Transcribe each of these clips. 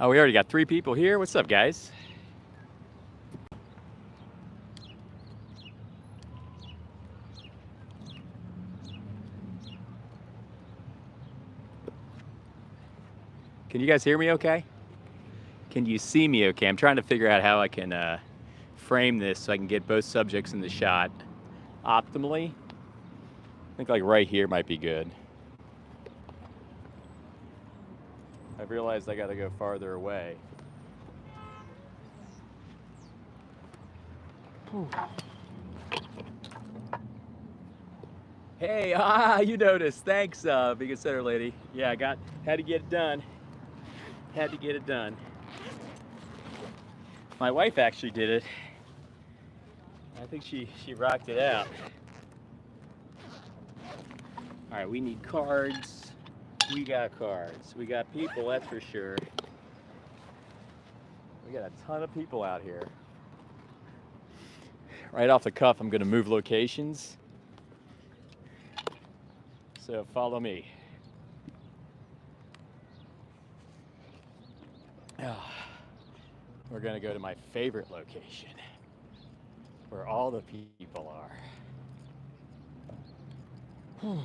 Oh, we already got 3 people here. What's up, guys? Can you guys hear me okay? Can you see me okay? I'm trying to figure out how I can frame this so I can get both subjects in the shot optimally. I think like right here might be good. I've realized I got to go farther away. Hey, you noticed. Thanks, Big Center Lady. Yeah, had to get it done. Had to get it done. My wife actually did it. I think she rocked it out. All right, we need cards. We got cards. We got people, that's for sure. We got a ton of people out here. Right off the cuff, I'm going to move locations. So follow me. We're going to go to my favorite location, where all the people are.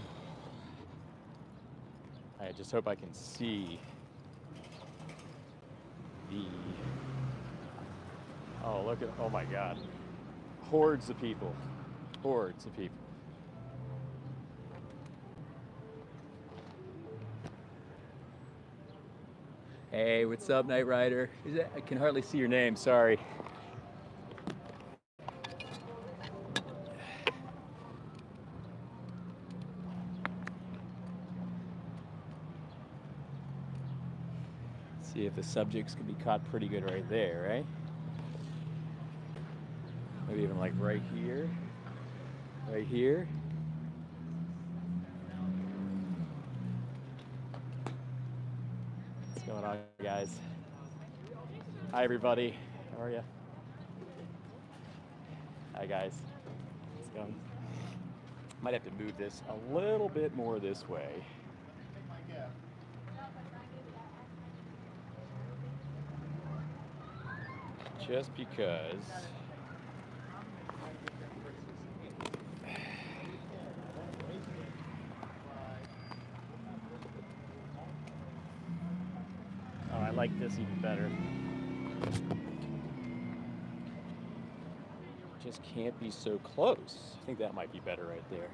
I just hope I can see the... Oh, look at... Oh my God. Hordes of people. Hordes of people. Hey, what's up, Knight Rider? I can hardly see your name, sorry. See if the subjects can be caught pretty good right there, right? Maybe even like right here. Right here. What's going on, guys? Hi, everybody. How are you? Hi, guys. What's going? Might have to move this a little bit more this way. Just because. Oh, I like this even better. Just can't be so close. I think that might be better right there.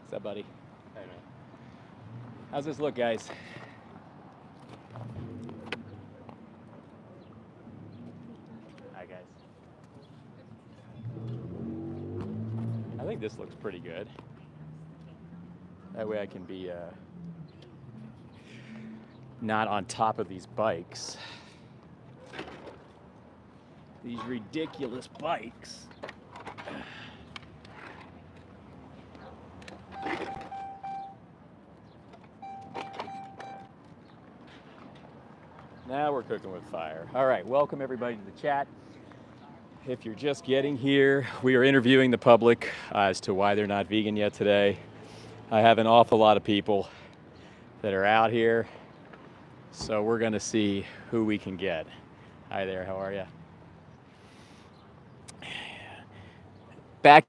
What's up, buddy? I know. How's this look, guys? Hi, guys. I think this looks pretty good. That way I can be not on top of these bikes. These ridiculous bikes. Now we're cooking with fire. All right, welcome everybody to the chat. If you're just getting here, we are interviewing the public as to why they're not vegan yet today. I have an awful lot of people that are out here, so we're gonna see who we can get. Hi there, how are you? Back.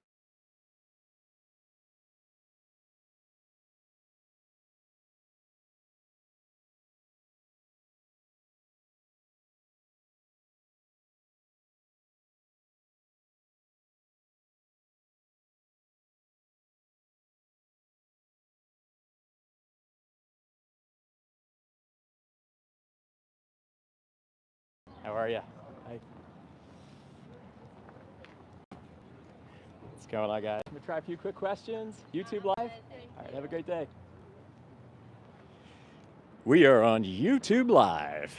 How are you? Hi. What's going on, guys? I'm gonna try a few quick questions. YouTube Live? All right, have a great day. We are on YouTube Live.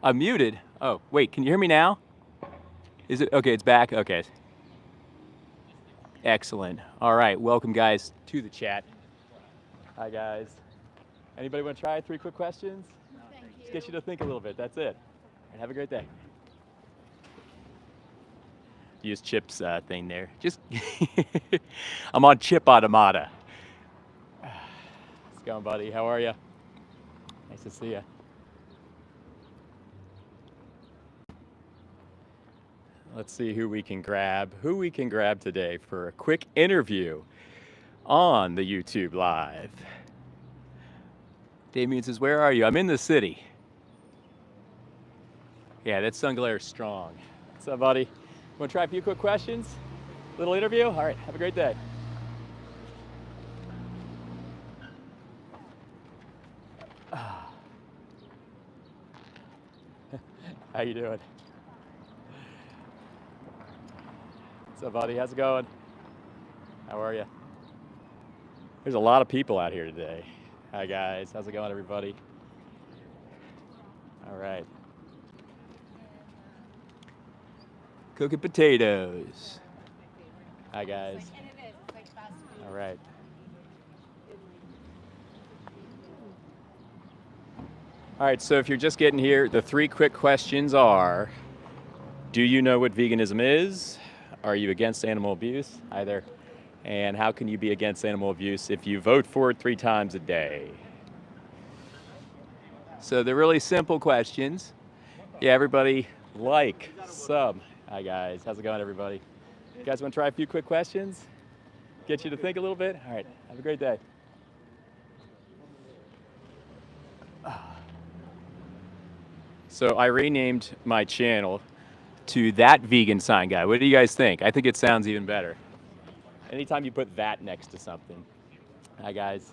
I'm muted. Oh, wait, can you hear me now? Is it okay? It's back. Okay. Excellent. All right, welcome, guys, to the chat. Hi, guys. Anybody want to try 3 quick questions? No, thank you. Just get you to think a little bit. That's it. And have a great day. Use Chip's thing there. Just I'm on Chip Automata. How's it going, buddy? How are you? Nice to see you. Let's see who we can grab today for a quick interview on the YouTube Live. Damien says, where are you? I'm in the city. Yeah, that sun glare is strong. What's up, buddy? Want to try a few quick questions? Little interview? All right, have a great day. How you doing? What's up, buddy? How's it going? How are you? There's a lot of people out here today. Hi, guys. How's it going, everybody? All right. Cooking potatoes. Hi, guys. All right. All right, so if you're just getting here, the 3 quick questions are, do you know what veganism is? Are you against animal abuse? Either. And how can you be against animal abuse if you vote for it 3 times a day? So they're really simple questions. Yeah, everybody like, sub. Hi, guys. How's it going, everybody? You guys want to try a few quick questions? Get you to think a little bit? All right, have a great day. So I renamed my channel to That Vegan Sign Guy. What do you guys think? I think it sounds even better. Anytime you put that next to something. Hi, guys.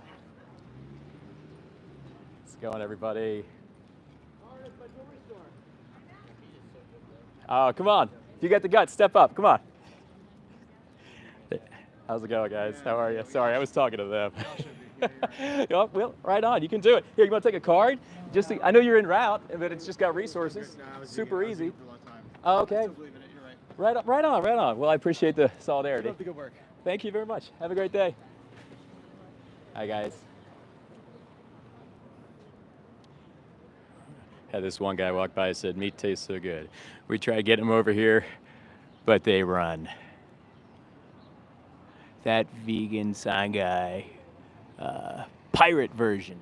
How's it going, everybody? Oh, come on. If you got the guts, step up. Come on. How's it going, guys? How are you? Sorry, I was talking to them. Oh, well, right on. You can do it. Here, you want to take a card? I know you're en route, but it's just got resources. Super easy. Oh, okay. Right on. Well, I appreciate the solidarity. Love the good work. Thank you very much. Have a great day. Hi, guys. Had this one guy walk by and said, meat tastes so good. We try to get them over here, but they run. That Vegan Sign Guy, pirate version.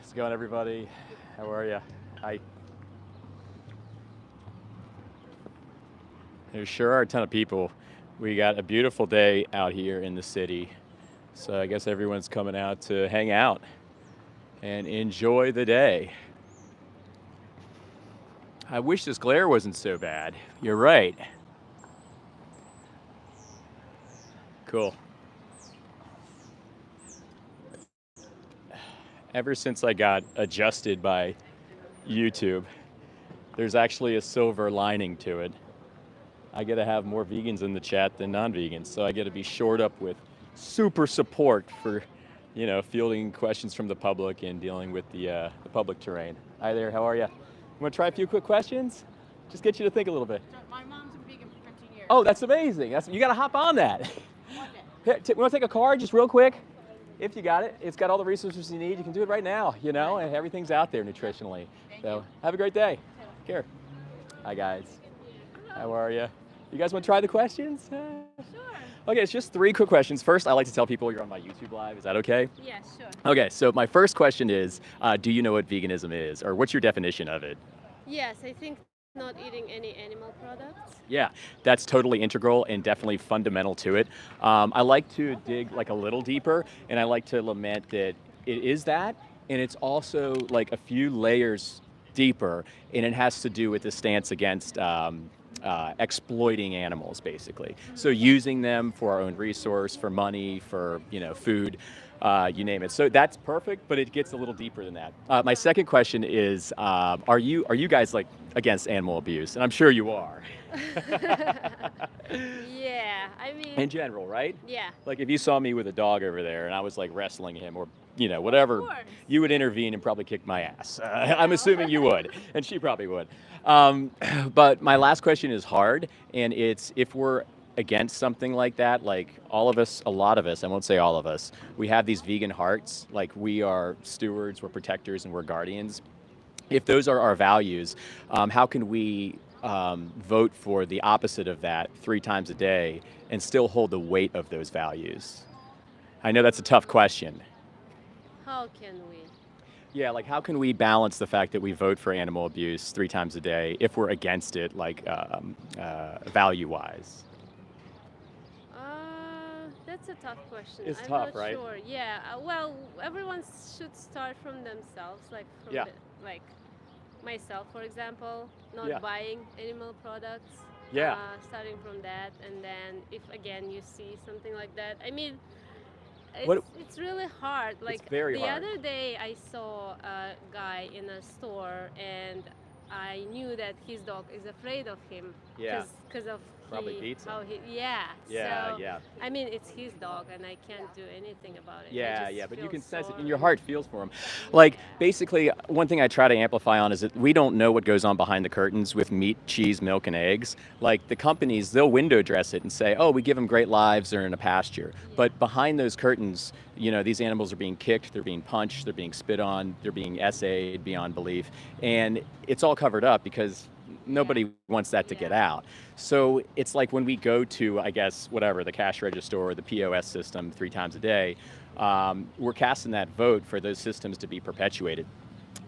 How's it going, everybody? How are you? Hi. There sure are a ton of people. We got a beautiful day out here in the city. So I guess everyone's coming out to hang out and enjoy the day. I wish this glare wasn't so bad. You're right. Cool. Ever since I got adjusted by YouTube, there's actually a silver lining to it. I get to have more vegans in the chat than non-vegans, so I get to be shored up with super support for, fielding questions from the public and dealing with the public terrain. Hi there, how are you? You want to try a few quick questions? Just get you to think a little bit. My mom's been vegan for 15 years. Oh, that's amazing. You got to hop on that. Here, we want to take a card just real quick? If you got it. It's got all the resources you need. You can do it right now, and everything's out there nutritionally. So have a great day. Take care. Hi, guys. How are you? You guys want to try the questions? Sure. Okay, it's just 3 quick questions. First, I like to tell people you're on my YouTube Live. Is that okay? Yeah, sure. Okay, so my first question is, do you know what veganism is? Or what's your definition of it? Yes, I think not eating any animal products. Yeah, that's totally integral and definitely fundamental to it. I like to dig like a little deeper, and I like to lament that it is that, and it's also like a few layers deeper, and it has to do with the stance against exploiting animals, basically. So using them for our own resource, for money, for food, you name it. So that's perfect, but it gets a little deeper than that. My second question is, are you guys like against animal abuse? And I'm sure you are. Yeah, I mean. In general, right? Yeah. Like if you saw me with a dog over there and I was like wrestling him or whatever, you would intervene and probably kick my ass. I'm assuming you would, and she probably would. But my last question is hard, and it's if we're against something like that, like all of us, a lot of us, I won't say all of us, we have these vegan hearts, like we are stewards, we're protectors, and we're guardians. If those are our values, how can we vote for the opposite of that 3 times a day and still hold the weight of those values? I know that's a tough question. How can we? Yeah, like how can we balance the fact that we vote for animal abuse 3 times a day if we're against it, like value-wise? That's a tough question. It's I'm tough, not right? sure. Yeah. Well, everyone should start from themselves, like from Yeah, the like myself, for example, yeah, not buying animal products. yeah. Starting from that, and then if again you see something like that, I mean, What? it's really hard. It's Like very the hard. other day, I saw a guy in a store, and I knew that his dog is afraid of him Yeah, because of probably he beats him. how he yeah. Yeah, So yeah. I mean, it's his dog, and I can't do anything about it. I Yeah, just yeah, but you feel can sense it, and sorry. your heart feels for them. Like, Yeah. basically, one thing I try to amplify on is that we don't know what goes on behind the curtains with meat, cheese, milk, and eggs. Like, the companies, they'll window dress it and say, oh, we give them great lives, they're in a pasture. Yeah. But behind those curtains, these animals are being kicked, they're being punched, they're being spit on, they're being essayed beyond belief. And it's all covered up because Yeah. nobody wants that to get Yeah. out. So it's like when we go to, I guess, whatever, the cash register or the POS system 3 times a day, we're casting that vote for those systems to be perpetuated.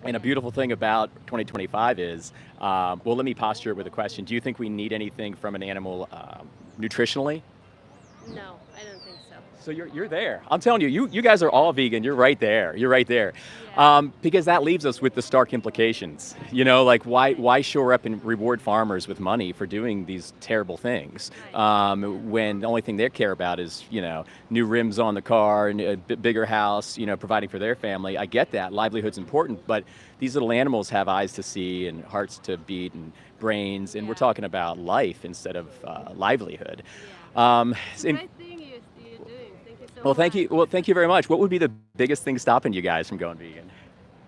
And a Yeah. beautiful thing about 2025 is, well, let me posture it with a question. Do you think we need anything from an animal nutritionally? No, I don't think so. So you're there. I'm telling you, you guys are all vegan. You're right there. You're right there. Yeah. Because that leaves us with the stark implications. Like why shore up and reward farmers with money for doing these terrible things Right. when the only thing they care about is new rims on the car and a bigger house, providing for their family. I get that livelihood's important, but these little animals have eyes to see and hearts to beat and brains, and we're Yeah. talking about life instead of livelihood. Yeah. It's a And great thing you're doing. Thank you so well, much. thank you. Well, thank you very much. What would be the biggest thing stopping you guys from going vegan?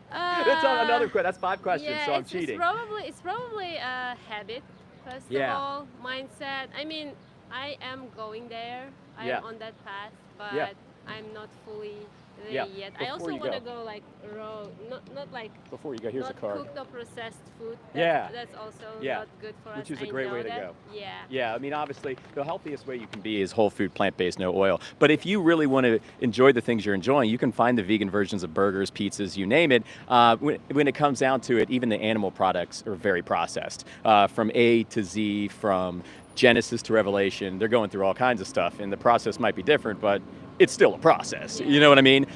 That's Uh, another question. That's 5 questions, so yeah, I'm it's cheating. probably a habit first of Yeah, all, mindset. I mean, I am going there. I yeah, am on that path, yeah, but I'm not fully there yeah. yet. I Before also you want to go, go like raw, not like before you go, here's a not card. cooked or processed food. Yeah, That's also yeah. not good for us. Which is a I great know way to that. go. Yeah. Yeah, I mean, obviously, the healthiest way you can be is whole food, plant-based, no oil. But if you really want to enjoy the things you're enjoying, you can find the vegan versions of burgers, pizzas, you name it. When it comes down to it, even the animal products are very processed. From A to Z, from Genesis to Revelation, they're going through all kinds of stuff, and the process might be different, but it's still a process. Yeah. You know what I mean?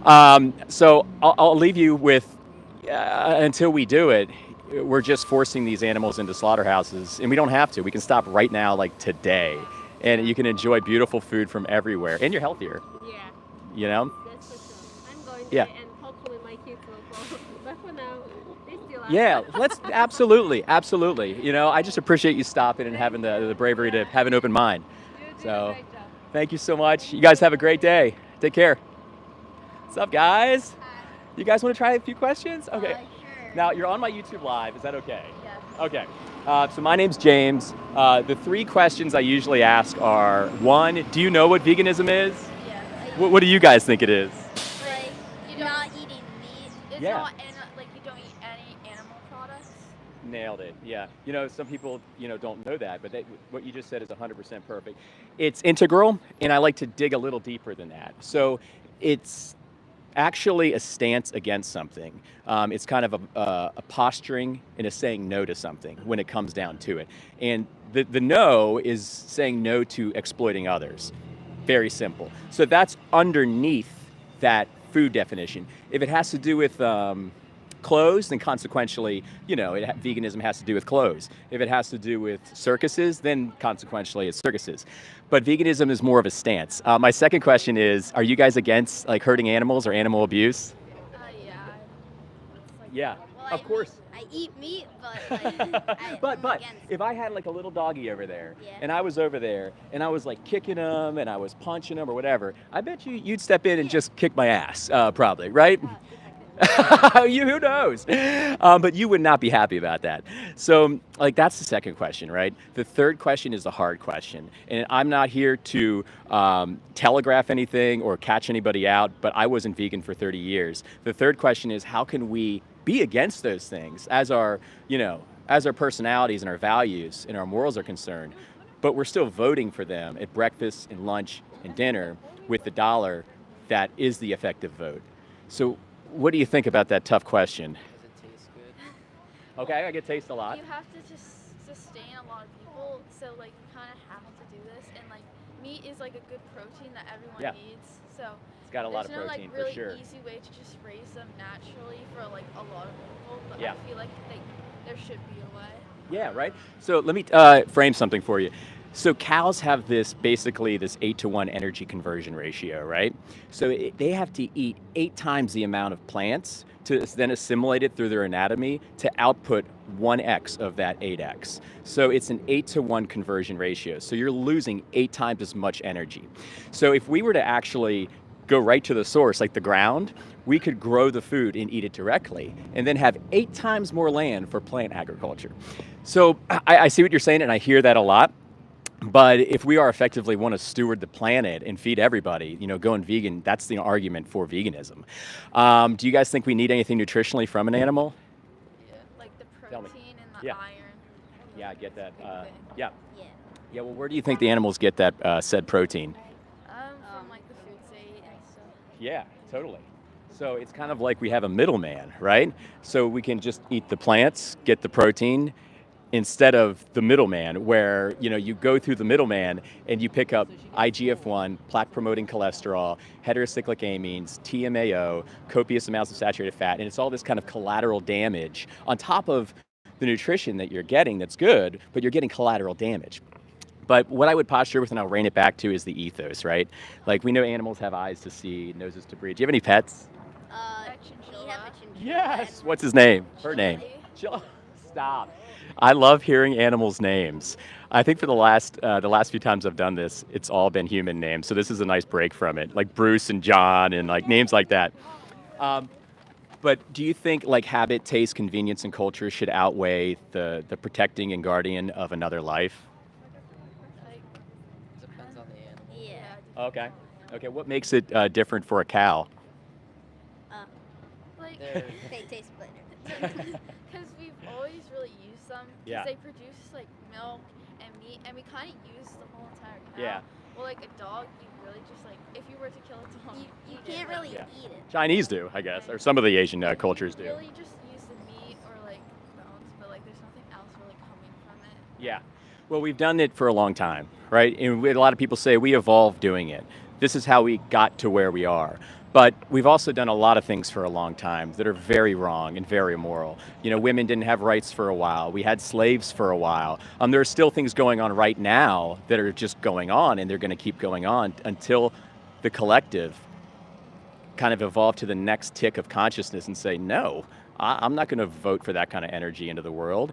Yeah. So I'll leave you with until we do it, we're just forcing these animals into slaughterhouses, and we don't have to. We can stop right now, like today, and you can enjoy beautiful food from everywhere, and you're healthier. Yeah. You know? That's for sure. I'm going Yeah. there, and hopefully my kids will follow. But for now, they still are. Yeah. Let's absolutely, absolutely. I just appreciate you stopping and having the bravery to have an open mind. You do a So, great job. thank you so much. You guys have a great day. Take care. What's up, guys? Hi. You guys want to try a few questions? Okay. Sure. Now, you're on my YouTube Live. Is that okay? Yes. Okay. So my name's James. The 3 questions I usually ask are, 1, do you know what veganism is? Yes. What do you guys think it is? Like you're not eating meat. It's Yeah. not like you don't eat any animal products. Nailed it. Yeah. Some people, don't know that, but what you just said is 100% perfect. It's integral, and I like to dig a little deeper than that. So it's actually a stance against something. It's kind of a posturing and a saying no to something when it comes down to it. And the no is saying no to exploiting others. Very simple. So that's underneath that food definition. If it has to do with clothes, then consequentially, veganism has to do with clothes. If it has to do with circuses, then consequentially it's circuses. But veganism is more of a stance. My second question is, are you guys against like hurting animals or animal abuse? Yeah. It's like, Yeah, well, of course. I eat meat, but like, but I'm against if I had like a little doggy over there, Yeah. and I was over there, and I was like kicking him, and I was punching him or whatever, I bet you'd step in and just kick my ass, probably, right? Who knows? But you would not be happy about that. So, like, that's the second question, right? The third question is the hard question. And I'm not here to telegraph anything or catch anybody out, but I wasn't vegan for 30 years. The third question is, how can we be against those things as our, as our personalities and our values and our morals are concerned, but we're still voting for them at breakfast and lunch and dinner with the dollar that is the effective vote. So what do you think about that tough question? Does it taste good? Okay, I get taste a lot. You have to just sustain a lot of people, so like you kind of have to do this, and like meat is like a good protein that everyone Yeah. needs. So It's got a lot of there's no protein like really for sure. easy way to just raise them naturally for like a lot of people, but Yeah. I feel like there should be a way. Yeah, right. So let me frame something for you. So cows have basically this 8-to-1 energy conversion ratio, right? So they have to eat 8 times the amount of plants to then assimilate it through their anatomy to output 1x of that 8x. So it's an 8-to-1 conversion ratio. So you're losing 8 times as much energy. So if we were to actually go right to the source, like the ground, we could grow the food and eat it directly, and then have 8 times more land for plant agriculture. So I see what you're saying, and I hear that a lot. But if we are effectively want to steward the planet and feed everybody, going vegan, that's the argument for veganism. Do you guys think we need anything nutritionally from an animal? Yeah. Like the Tell me. protein and the Yeah. iron. Yeah, I get that. Big thing. Yeah. Yeah. Yeah, well, where do you think the animals get that said protein? From like the foods they eat and stuff. Yeah, totally. So it's kind of like we have a middleman, right? So we can just eat the plants, get the protein, instead of the middleman, where you go through the middleman and you pick up IGF-1, plaque-promoting cholesterol, heterocyclic amines, TMAO, copious amounts of saturated fat, and it's all this kind of collateral damage on top of the nutrition that you're getting that's good, but you're getting collateral damage. But what I would posture with, and I'll rein it back to, is the ethos, right? Like, we know animals have eyes to see, noses to breathe. Do you have any pets? Chinchilla. We have a chinchilla. Yes. What's his name? Her name. Chili. Stop. I love hearing animals' names. I think for the last few times I've done this, it's all been human names. So this is a nice break from it, like Bruce and John and like names like that. But do you think like habit, taste, convenience, and culture should outweigh the protecting and guardian of another life? Like, Depends on the animal. Yeah. Okay. Okay. What makes it different for a cow? like They're- They taste better. because we've always really used them. Because Yeah. they produce like milk and meat, and we kind of use the whole entire cow. Yeah. Well, like a dog, you really just like if you were to kill a dog, You eat can't it. really Yeah. eat it. Chinese do, I guess, or some of the Asian cultures do. Really, just use the meat or like bones, but like there's nothing else really coming from it. Yeah. Well, we've done it for a long time, right? And a lot of people say we evolved doing it. This is how we got to where we are. But we've also done a lot of things for a long time that are very wrong and very immoral. Women didn't have rights for a while. We had slaves for a while. There are still things going on right now that are just going on, and they're going to keep going on until the collective kind of evolve to the next tick of consciousness and say, no, I'm not going to vote for that kind of energy into the world,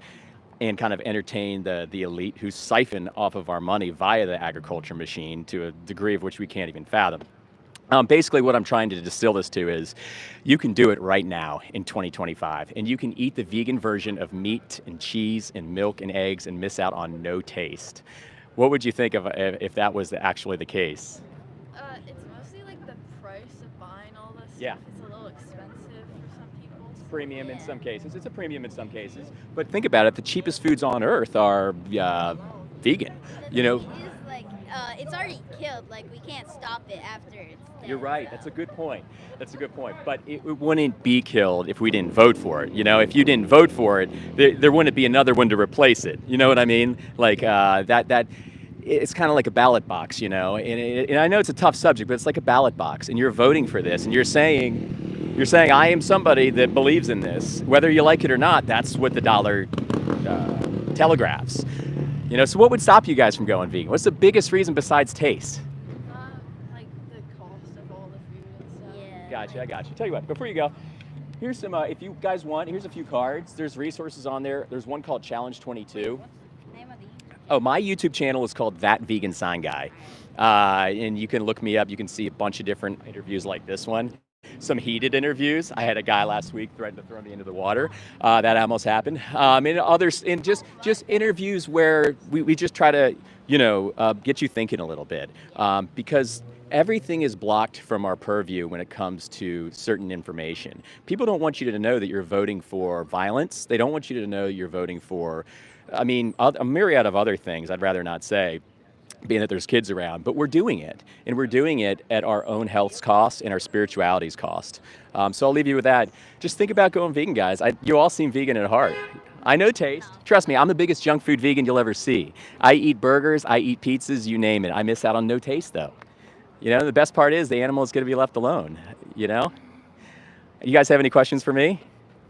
and kind of entertain the elite who siphon off of our money via the agriculture machine to a degree of which we can't even fathom. Basically, what I'm trying to distill this to is you can do it right now in 2025, and you can eat the vegan version of meat and cheese and milk and eggs and miss out on no taste. What would you think of if that was actually the case? It's mostly like the price of buying all this Yeah. stuff. It's a little expensive for some people. Premium in Yeah. some cases. It's a premium in some cases. But think about it, the cheapest foods on earth are vegan. The thing is, like, it's already killed. Like, we can't stop it after it's dead. You're right. That's a good point. That's a good point. But it wouldn't be killed if we didn't vote for it. If you didn't vote for it, there wouldn't be another one to replace it. You know what I mean? Like that. It's kind of like a ballot box, and I know it's a tough subject, but it's like a ballot box, and you're voting for this, and you're saying I am somebody that believes in this, whether you like it or not. That's what the dollar telegraphs. So what would stop you guys from going vegan? What's the biggest reason besides taste? Like the cost of all the food and stuff. Yeah. Gotcha, I got you. Tell you what, before you go, here's some, if you guys want, here's a few cards. There's resources on there. There's one called Challenge 22. What's the name of the YouTube? Oh, my YouTube channel is called That Vegan Sign Guy. And you can look me up. You can see a bunch of different interviews like this one. Some heated interviews. I had a guy last week threaten to throw me into the water. That almost happened. And others, and just interviews where we just try to, get you thinking a little bit. Because everything is blocked from our purview when it comes to certain information. People don't want you to know that you're voting for violence. They don't want you to know you're voting for, I mean, a myriad of other things I'd rather not say, being that there's kids around, but we're doing it. And we're doing it at our own health's cost and our spirituality's cost. So I'll leave you with that. Just think about going vegan, guys. You all seem vegan at heart. I know taste. Trust me, I'm the biggest junk food vegan you'll ever see. I eat burgers, I eat pizzas, you name it. I miss out on no taste, though. You know, the best part is the animal is going to be left alone, you know? You guys have any questions for me?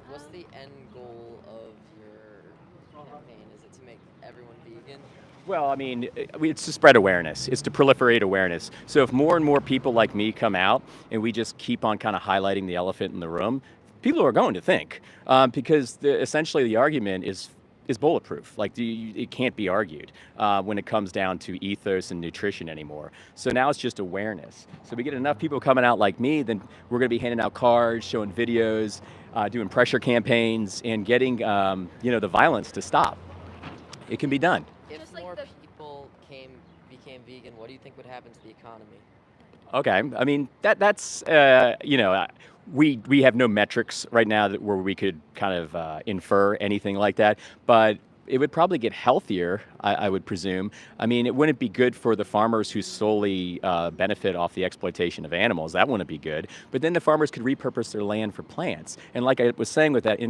What's the end goal of your campaign? Is it to make everyone vegan? Well, I mean, it's to spread awareness. It's to proliferate awareness. So if more and more people like me come out and we just keep on kind of highlighting the elephant in the room, people are going to think, because essentially the argument is bulletproof. Like it can't be argued when it comes down to ethos and nutrition anymore. So now it's just awareness. So we get enough people coming out like me, then we're going to be handing out cards, showing videos, doing pressure campaigns, and getting the violence to stop. It can be done. If Just like more the- people became vegan, what do you think would happen to the economy? Okay, I mean that's we have no metrics right now where we could kind of infer anything like that, but it would probably get healthier, I would presume. I mean, it wouldn't be good for the farmers who solely benefit off the exploitation of animals. That wouldn't be good. But then the farmers could repurpose their land for plants. And like I was saying with that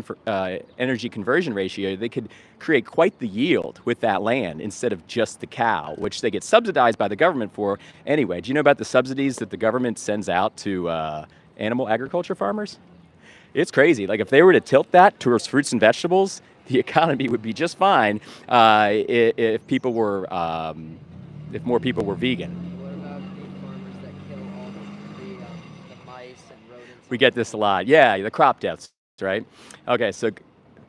energy conversion ratio, they could create quite the yield with that land instead of just the cow, which they get subsidized by the government for. Anyway, do you know about the subsidies that the government sends out to animal agriculture farmers? It's crazy. Like if they were to tilt that towards fruits and vegetables, the economy would be just fine if people were, if more people were vegan. What about the farmers that kill all the mice and rodents? We get this a lot. Yeah, the crop deaths, right? Okay, so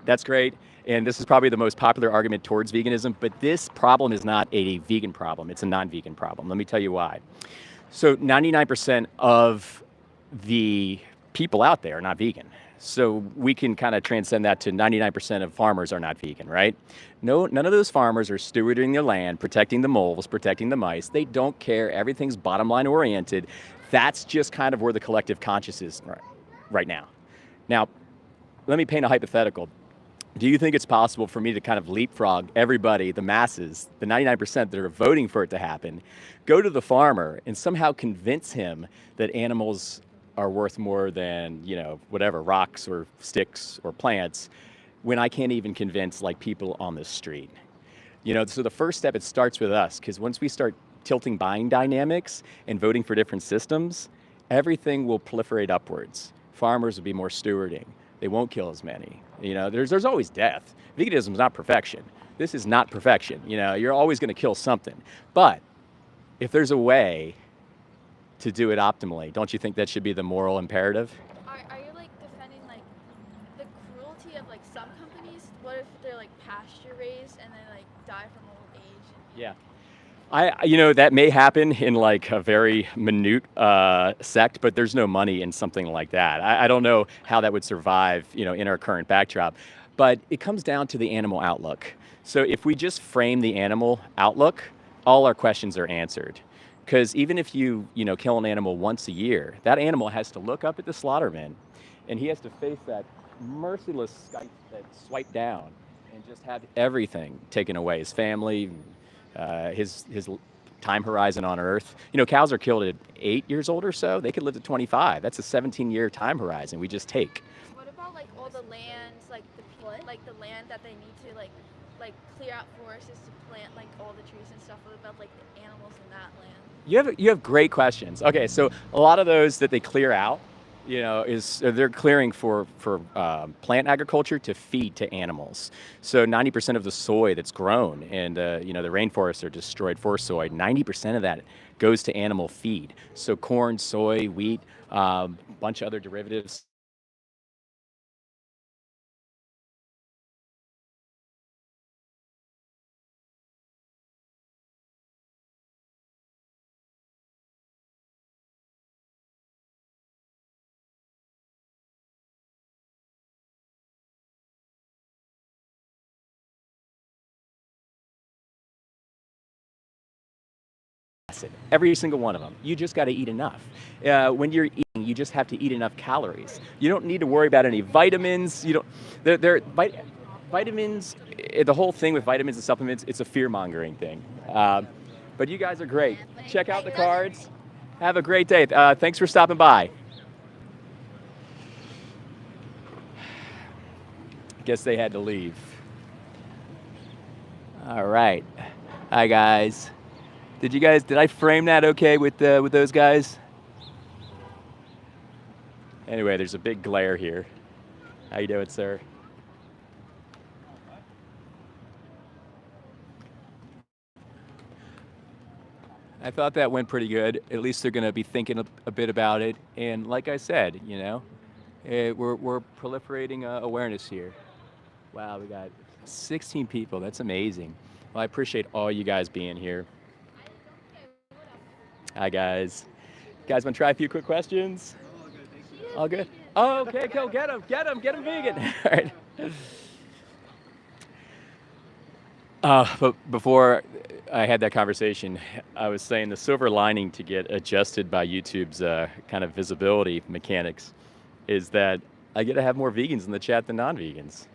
that's great. And this is probably the most popular argument towards veganism, but this problem is not a vegan problem. It's a non-vegan problem. Let me tell you why. So 99% of the people out there are not vegan. So we can kind of transcend that to 99% of farmers are not vegan, right? No, none of those farmers are stewarding their land, protecting the moles, protecting the mice. They don't care. Everything's bottom line oriented. That's just kind of where the collective conscious is right now. Now, let me paint a hypothetical. Do you think it's possible for me to kind of leapfrog everybody, the masses, the 99% that are voting for it to happen, go to the farmer and somehow convince him that animals are worth more than, whatever, rocks or sticks or plants, when I can't even convince like people on the street? So the first step, it starts with us, because once we start tilting buying dynamics and voting for different systems, everything will proliferate upwards. Farmers will be more stewarding. They won't kill as many. There's always death. Veganism is not perfection. This is not perfection. You're always going to kill something. But if there's a way to do it optimally, don't you think that should be the moral imperative? Are you like defending like the cruelty of like some companies? What if they're like pasture raised and they like die from old age? Yeah. That may happen in like a very minute sect, but there's no money in something like that. I don't know how that would survive, in our current backdrop. But it comes down to the animal outlook. So if we just frame the animal outlook, all our questions are answered. Because even if you kill an animal once a year, that animal has to look up at the slaughter bin, and he has to face that merciless swipe down, and just have everything taken away: his family, his time horizon on Earth. Cows are killed at 8 years old or so. They could live to 25. That's a 17-year time horizon we just take. What about like all the lands, like like the land that they need to like clear out forests to plant like all the trees and stuff? What about like the animals in that land? You have great questions. Okay, so a lot of those that they clear out, they're clearing for plant agriculture to feed to animals. So 90% of the soy that's grown, and the rainforests are destroyed for soy. 90% of that goes to animal feed. So corn, soy, wheat, bunch of other derivatives. opposite. Every single one of them. You just got to eat enough. When you're eating, you just have to eat enough calories. You don't need to worry about any vitamins. You don't. Vitamins. The whole thing with vitamins and supplements, it's a fear-mongering thing. But you guys are great. Check out the cards. Have a great day. Thanks for stopping by. Guess they had to leave. All right. Hi guys. Did I frame that okay with those guys? Anyway, there's a big glare here. How you doing, sir? I thought that went pretty good. At least they're going to be thinking a bit about it. And like I said, we're proliferating awareness here. Wow, we got 16 people. That's amazing. Well, I appreciate all you guys being here. Hi, guys. Guys, want to try a few quick questions? All good? Oh, okay, go get them vegan. All right. But before I had that conversation, I was saying the silver lining to get adjusted by YouTube's kind of visibility mechanics is that I get to have more vegans in the chat than non-vegans.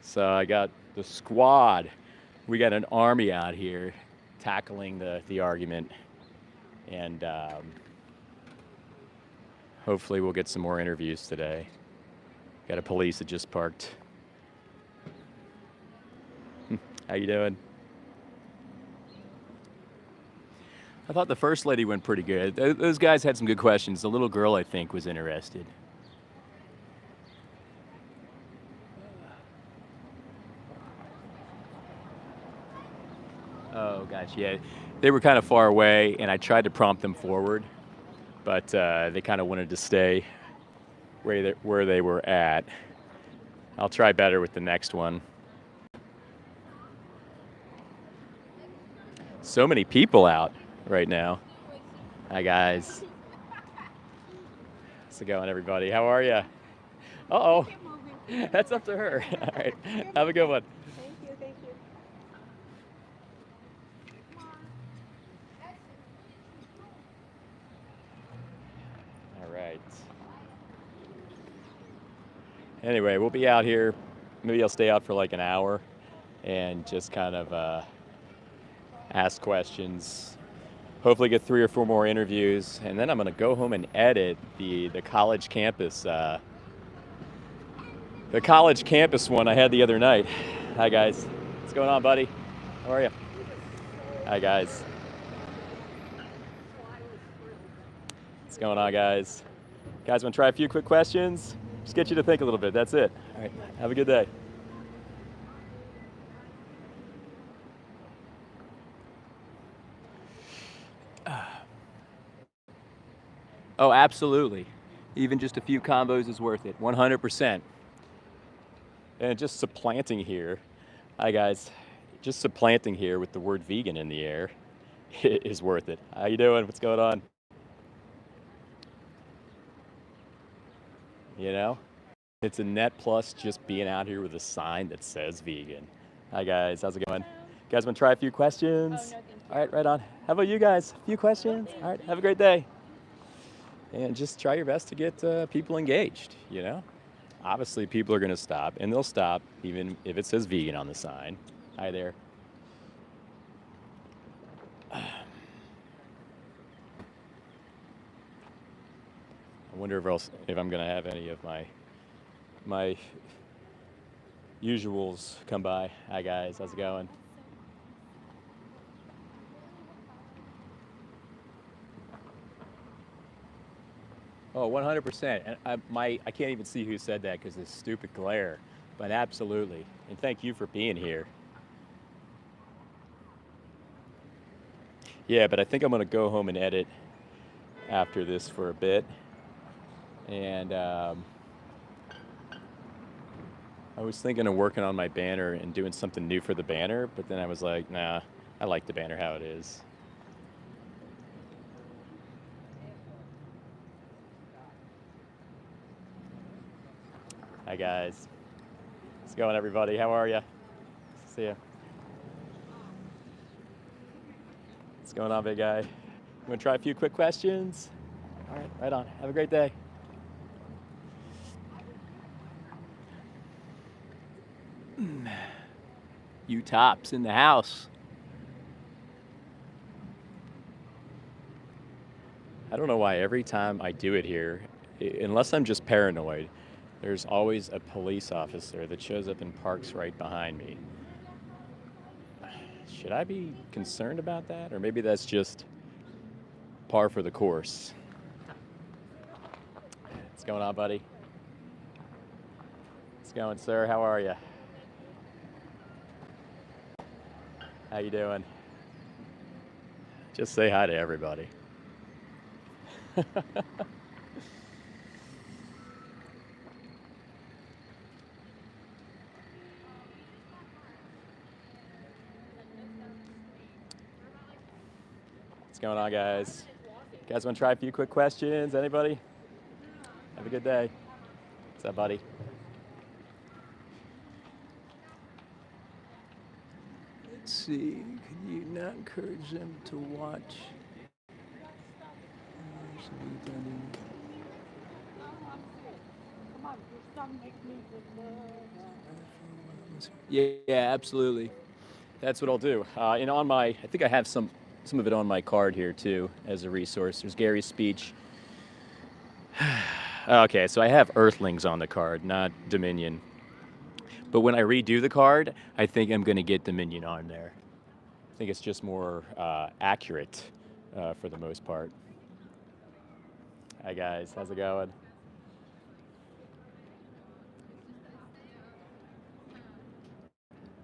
So I got the squad. We got an army out here tackling the argument. And hopefully we'll get some more interviews today. Got a police that just parked. How you doing? I thought the first lady went pretty good. Those guys had some good questions. The little girl, I think, was interested. Oh, gosh, yeah. They were kind of far away, and I tried to prompt them forward, but they kind of wanted to stay where they were at. I'll try better with the next one. So many people out right now. Hi, guys. How's it going, everybody? How are you? Uh-oh. That's up to her. All right. Have a good one. Thank you. All right. Anyway, we'll be out here. Maybe I'll stay out for like an hour and just kind of ask questions. Hopefully get 3 or 4 more interviews, and then I'm going to go home and edit the college campus. The college campus one I had the other night. Hi, guys. What's going on, buddy? How are you? Hi, guys. What's going on, guys? Guys, want to try a few quick questions? Just get you to think a little bit. That's it. All right. Have a good day. Oh, absolutely. Even just a few combos is worth it. 100%. And just supplanting here. Hi, guys. Just supplanting here with the word vegan in the air is worth it. How you doing? What's going on? You know? It's a net plus just being out here with a sign that says vegan. Hi, guys. How's it going? You guys want to try a few questions? Oh, no, thank you. All right, right on. How about you guys? A few questions? All right, have a great day. And just try your best to get people engaged, you know? Obviously, people are going to stop, and they'll stop even if it says vegan on the sign. Hi there. I wonder if I'm going to have any of my usuals come by. Hi, guys. How's it going? Oh, 100%. And I can't even see who said that because of this stupid glare. But absolutely. And thank you for being here. Yeah, but I think I'm going to go home and edit after this for a bit. And I was thinking of working on my banner and doing something new for the banner, but then I was like, nah, I like the banner how it is. Hi, guys. How's it going, everybody? How are you? See ya. What's going on, big guy? want to try a few quick questions? All right, right on. Have a great day. You tops in the house. I don't know why every time I do it here, unless I'm just paranoid, there's always a police officer that shows up and parks right behind me. Should I be concerned about that? Or maybe that's just par for the course. What's going on, buddy? What's going, sir? How are you? How you doing? Just say hi to everybody. What's going on, guys? You guys want to try a few quick questions? Anybody? Have a good day. What's up, buddy? Let's see. Could you not encourage them to watch? Yeah, absolutely. That's what I'll do. And on my, I think I have some of it on my card here too as a resource. There's Gary's speech. Okay, so I have Earthlings on the card, not Dominion. But when I redo the card, I think I'm going to get Dominion on there. I think it's just more accurate for the most part. Hi guys, how's it going?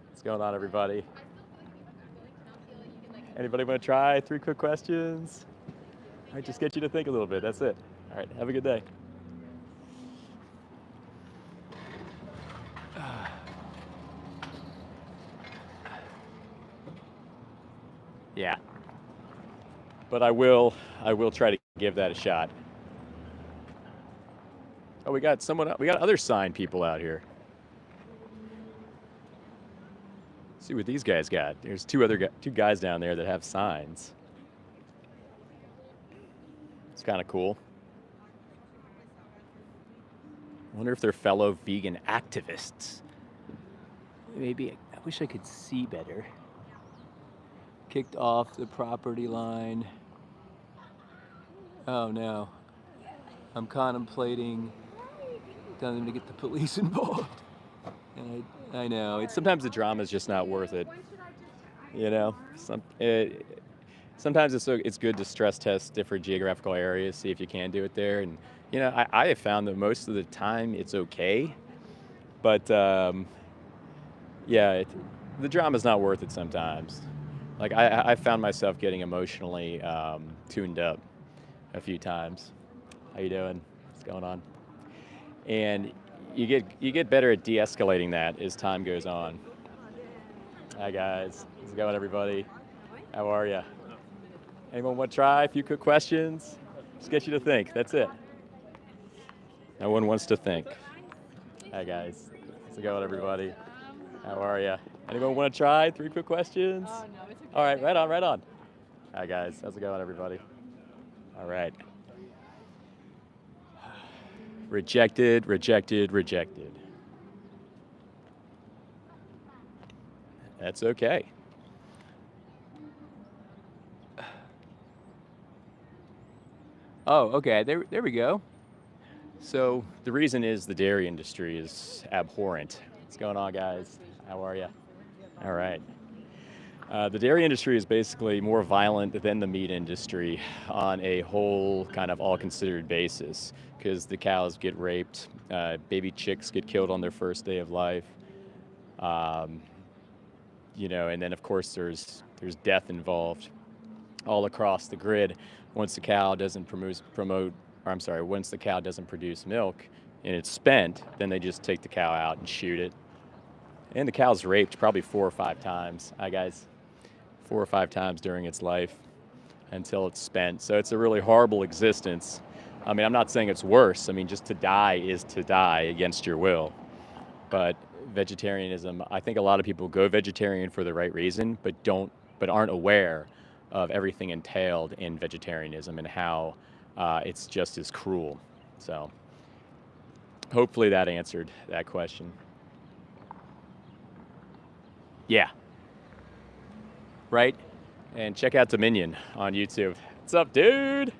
What's going on, everybody? Anybody want to try 3 quick questions? I just get you to think a little bit. That's it. All right, have a good day. Yeah. But I will try to give that a shot. Oh, we got other sign people out here. See what these guys got. There's two guys down there that have signs. It's kind of cool. I wonder if they're fellow vegan activists. Maybe I wish I could see better. Kicked off the property line. Oh no. I'm contemplating telling them to get the police involved. And I know. Sometimes the drama is just not worth it. You know? Sometimes it's good to stress test different geographical areas, see if you can do it there. And, you know, I have found that most of the time it's okay. But, yeah, the drama's not worth it sometimes. Like, I found myself getting emotionally tuned up a few times. How you doing? What's going on? And you get better at de-escalating that as time goes on. Hi guys, how's it going, everybody? How are you? Anyone want to try a few quick questions? Just get you to think. That's it. No one wants to think. Hi guys, how's it going, everybody? How are you? Anyone want to try 3 quick questions? Oh no, it's okay. All right, right on. Hi guys, how's it going, everybody? All right. Rejected. That's okay. Oh, okay, there we go. So the reason is the dairy industry is abhorrent. What's going on, guys? How are you? All right. The dairy industry is basically more violent than the meat industry on a whole kind of all considered basis, because the cows get raped, baby chicks get killed on their first day of life, you know, and then of course there's death involved all across the grid once the cow doesn't once the cow doesn't produce milk and it's spent, then they just take the cow out and shoot it. And the cow's raped probably 4 or 5 times. Hi guys. 4 or 5 times during its life until it's spent. So it's a really horrible existence. I mean, I'm not saying it's worse. I mean, just to die is to die against your will. But vegetarianism, I think a lot of people go vegetarian for the right reason, but aren't aware of everything entailed in vegetarianism and how it's just as cruel. So hopefully that answered that question. Yeah. Right? And check out Dominion on YouTube. What's up, dude?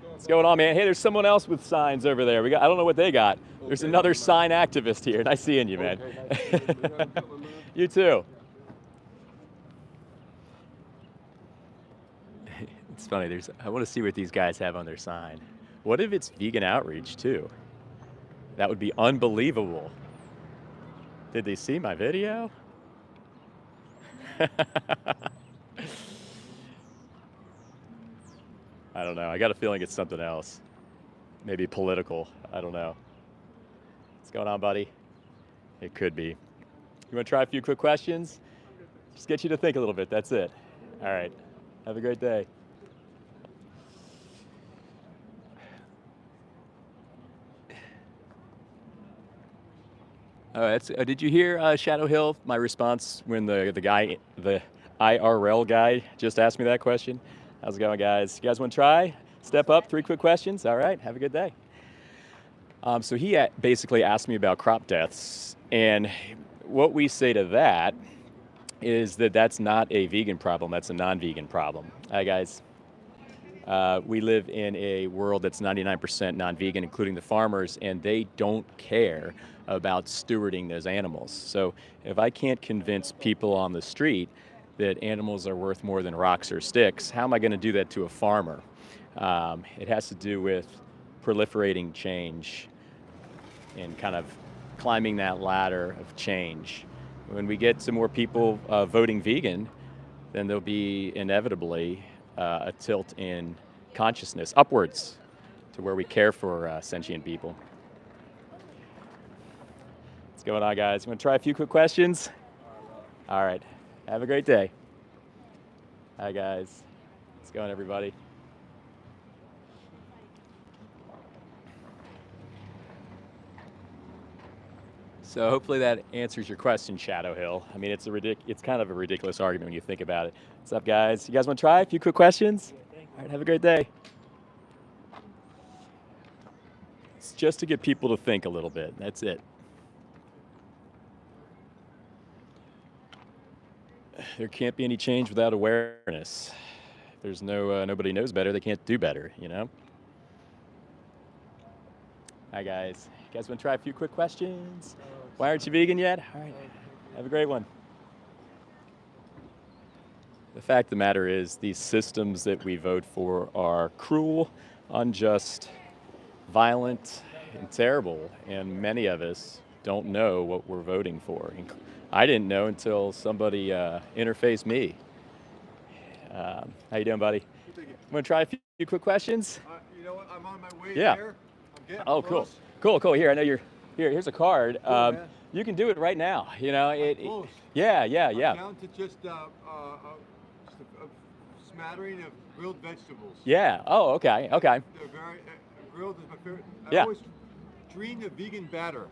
What's going on, man? Hey, there's someone else with signs over there. I don't know what they got. There's another sign activist here. Nice seeing you, man. You too. It's funny. I want to see what these guys have on their sign. What if it's vegan outreach too? That would be unbelievable. Did they see my video? I don't know. I got a feeling it's something else. Maybe political. I don't know. What's going on, buddy? It could be. You want to try a few quick questions? Just get you to think a little bit. That's it. All right. Have a great day. Did you hear Shadow Hill? My response when the IRL guy, just asked me that question. How's it going, guys? You guys want to try? Step up. 3 quick questions. All right. Have a good day. So he basically asked me about crop deaths, and what we say to that is that that's not a vegan problem. That's a non-vegan problem. Hi, guys. We live in a world that's 99% non-vegan, including the farmers, and they don't care about stewarding those animals. So if I can't convince people on the street that animals are worth more than rocks or sticks, how am I going to do that to a farmer? It has to do with proliferating change and kind of climbing that ladder of change. When we get some more people voting vegan, then there'll be inevitably a tilt in consciousness upwards to where we care for sentient people. What's going on, guys? You want to try a few quick questions? All right. Have a great day. Hi, guys. What's going on, everybody? So hopefully that answers your question, Shadow Hill. I mean, it's kind of a ridiculous argument when you think about it. What's up, guys? You guys want to try a few quick questions? All right, have a great day. It's just to get people to think a little bit. That's it. There can't be any change without awareness. If there's nobody knows better, they can't do better, you know? Hi, guys. You guys want to try a few quick questions? Why aren't you vegan yet? All right. Have a great one. The fact of the matter is these systems that we vote for are cruel, unjust, violent, and terrible, and many of us don't know what we're voting for. I didn't know until somebody interfaced me. How you doing, buddy? Want to try a few quick questions? You know what? I'm on my way Yeah. there. I'm getting Oh, close. cool. Here, I know you're here. Here's a card. Cool, man. You can do it right now. You know, Close. yeah. I'm down to just a smattering of grilled vegetables. Yeah. Oh, okay. They're very grilled is my favorite. Yeah. I always dreamed of vegan batter.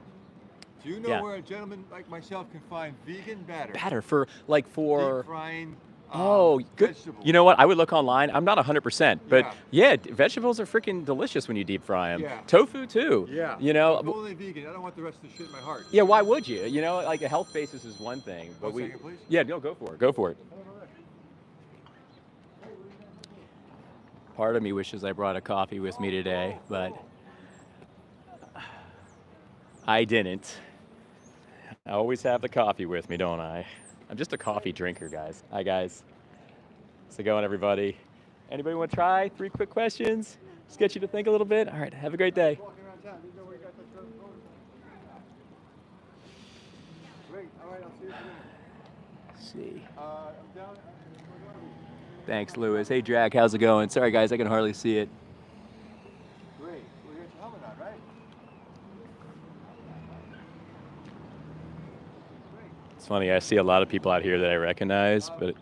Do you know Yeah. where a gentleman like myself can find vegan batter? Batter for Deep frying. Oh, good. Vegetables. You know what? I would look online. I'm not 100%, but Yeah. vegetables are freaking delicious when you deep fry them. Yeah. Tofu too. Yeah. You know. I'm only vegan. I don't want the rest of the shit in my heart. Yeah. Why would you? You know, like a health basis is one thing, but One second, please. Yeah. No, go for it. Go for it. Part of me wishes I brought a coffee with me today, but I didn't. I always have the coffee with me, don't I? I'm just a coffee drinker, guys. Hi, guys. How's it going, everybody? Anybody want to try 3 quick questions? Just get you to think a little bit. All right, have a great day. Walking around town. Do you know where you got that photo? Great. All right. I'll see you soon. See. I'm down. Thanks, Lewis. Hey, Jack, how's it going? Sorry, guys, I can hardly see it. Great. Well, you got your helmet on, right? It's funny, I see a lot of people out here that I recognize, but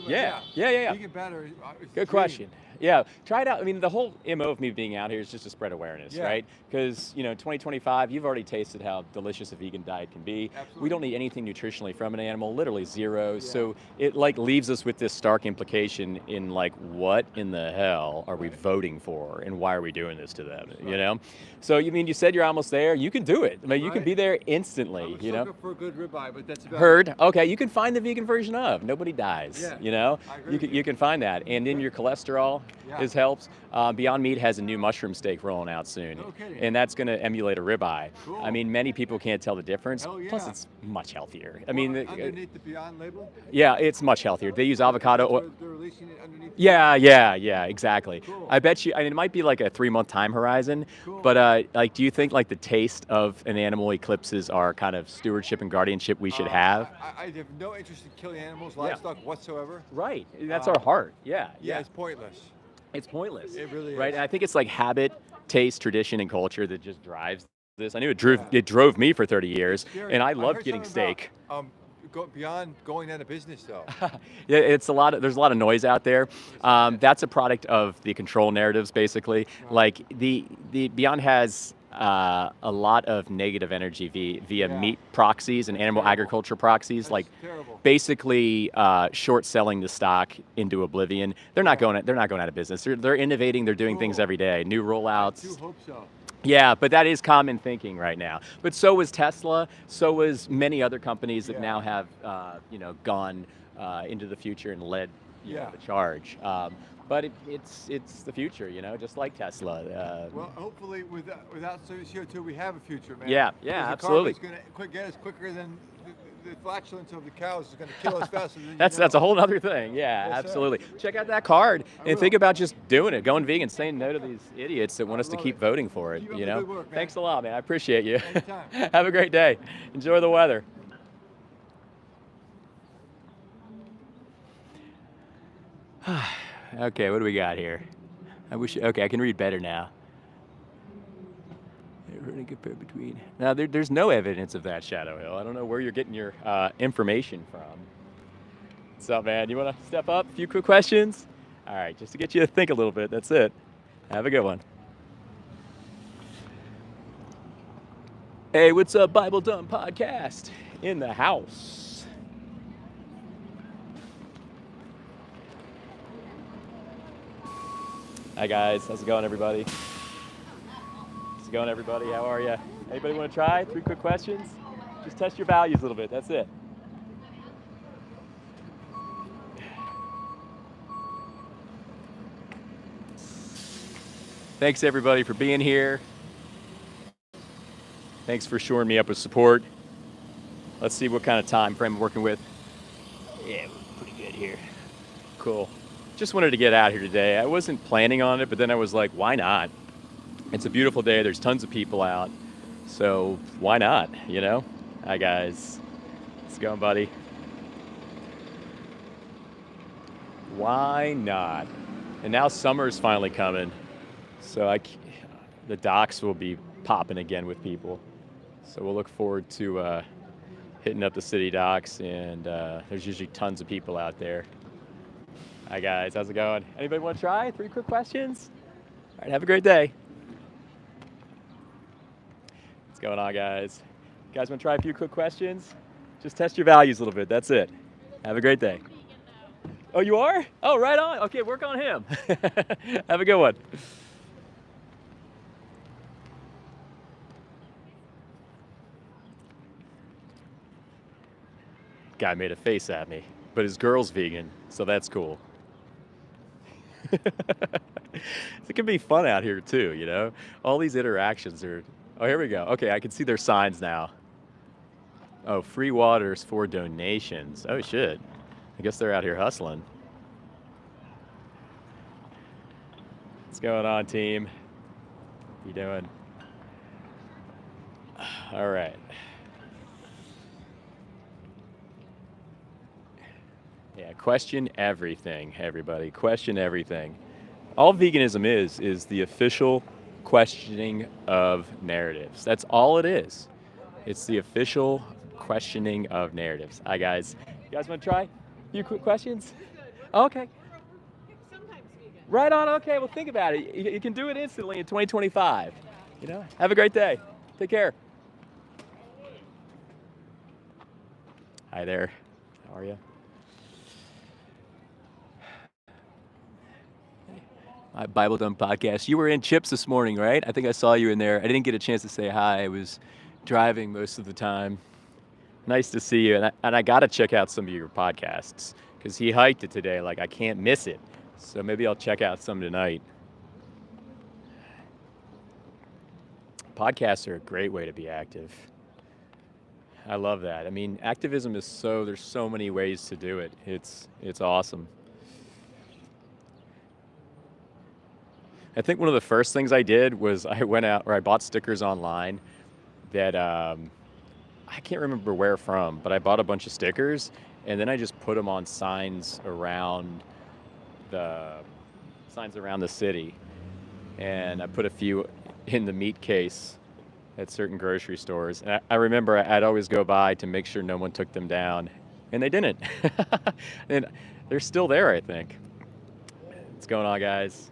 Anyway, yeah. Vegan batter is Good the question. dream. Yeah, try it out. I mean, the whole MO of me being out here is just to spread awareness, Yeah. right? Because, 2025, you've already tasted how delicious a vegan diet can be. We Absolutely. don't need anything nutritionally from an animal, literally zero. Yeah. So it like leaves us with this stark implication in like, what in the hell are we voting for, and why are we doing this to them? You know? So you said you're almost there. You can do it. I mean, you can Right. be there instantly. I'm a sucker for a good ribeye, but that's about Heard. Okay, you can find the vegan version of Nobody Dies. Yeah, I agree with you. You can find that, and then your cholesterol Yeah. is helps. Beyond Meat has a new mushroom steak rolling out soon, No kidding. and that's going to emulate a ribeye. Cool. I mean, many people can't tell the difference. Hell Plus, yeah. it's much healthier. I Well, mean, underneath the Beyond label. yeah, it's much healthier. They use avocado oil. They're releasing it underneath. Yeah, exactly. Cool. I bet you. I mean, it might be like a 3-month time horizon, Cool. but like, do you think like the taste of an animal eclipses our kind of stewardship and guardianship we should have? I have no interest in killing animals, livestock whatsoever. Right. That's our heart. Yeah. Yeah, it's pointless. It's pointless. It really Right. is. And I think it's like habit, taste, tradition, and culture that just drives this. I knew it drove me for 30 years, Scary. and I I loved heard getting something about, steak. Go beyond going out of business though. Yeah, there's a lot of noise out there. That's a product of the control narratives, basically. Like the Beyond has a lot of negative energy via Yeah. meat proxies and animal terrible. agriculture proxies, That's like terrible. basically short selling the stock into oblivion. They're not going out of business. They're innovating. They're doing things Cool. every day. New I rollouts. do hope so. Yeah, but that is common thinking right now. But so was Tesla. So was many other companies that Yeah. now have, gone into the future and led Yeah. the charge. But it's the future, just like Tesla. Well, hopefully without CO2, we have a future, man. Yeah, Because the absolutely. carbon's going to get us quicker than the flatulence of the cows is going to kill us faster than That's a whole other thing. Yeah, Yes, sir. absolutely. Check out that card I and think will. about just doing it, going vegan, saying no to these idiots that want us to love keep it. voting for it. Keep up the good work, man. Thanks a lot, man. I appreciate you. Anytime. Have a great day. Enjoy the weather. Okay, what do we got here? Okay, I can read better now. Really compare between. Now, there's no evidence of that, Shadow Hill. I don't know where you're getting your information from. What's up, man? You want to step up? A few quick questions? All right, just to get you to think a little bit. That's it. Have a good one. Hey, what's up, Bible Dumb Podcast? In the house. Hi, guys. How's it going, everybody? How's it going, everybody? How are you? Anybody want to try? 3 quick questions? Just test your values a little bit. That's it. Thanks, everybody, for being here. Thanks for shoring me up with support. Let's see what kind of time frame I'm working with. Yeah, we're pretty good here. Cool. Just wanted to get out here today. I wasn't planning on it, but then I was like, why not? It's a beautiful day. There's tons of people out. So why not, Hi, guys. How's it going, buddy? Why not? And now summer's finally coming. So the docks will be popping again with people. So we'll look forward to hitting up the city docks, and there's usually tons of people out there. Hi, guys. How's it going? Anybody want to try? 3 quick questions? All right, have a great day. What's going on, guys? You guys want to try a few quick questions? Just test your values a little bit. That's it. Have a great day. Oh, you are? Oh, right on. Okay, work on him. Have a good one. Guy made a face at me, but his girl's vegan, so that's cool. It can be fun out here too, All these interactions are. Oh, here we go. Okay, I can see their signs now. Oh, free waters for donations. Oh shit. I guess they're out here hustling. What's going on, team? How you doing? All right. Yeah, question everything, everybody. Question everything. All veganism is the official questioning of narratives. That's all it is. It's the official questioning of narratives. Hi, guys. You guys want to try a few quick questions? Oh, okay. Right on. Okay, well, think about it. You can do it instantly in 2025. You know, have a great day. Take care. Hi there. How are you? My Bible Dump podcast. You were in Chips this morning, right? I think I saw you in there. I didn't get a chance to say hi. I was driving most of the time. Nice to see you. And I got to check out some of your podcasts because he hiked it today. Like, I can't miss it. So maybe I'll check out some tonight. Podcasts are a great way to be active. I love that. I mean, activism is there's so many ways to do it. It's awesome. I think one of the first things I did was I went out or I bought stickers online that I can't remember where from, but I bought a bunch of stickers and then I just put them on signs around the city. And I put a few in the meat case at certain grocery stores. And I remember I'd always go by to make sure no one took them down, and they didn't. And they're still there, I think. What's going on, guys?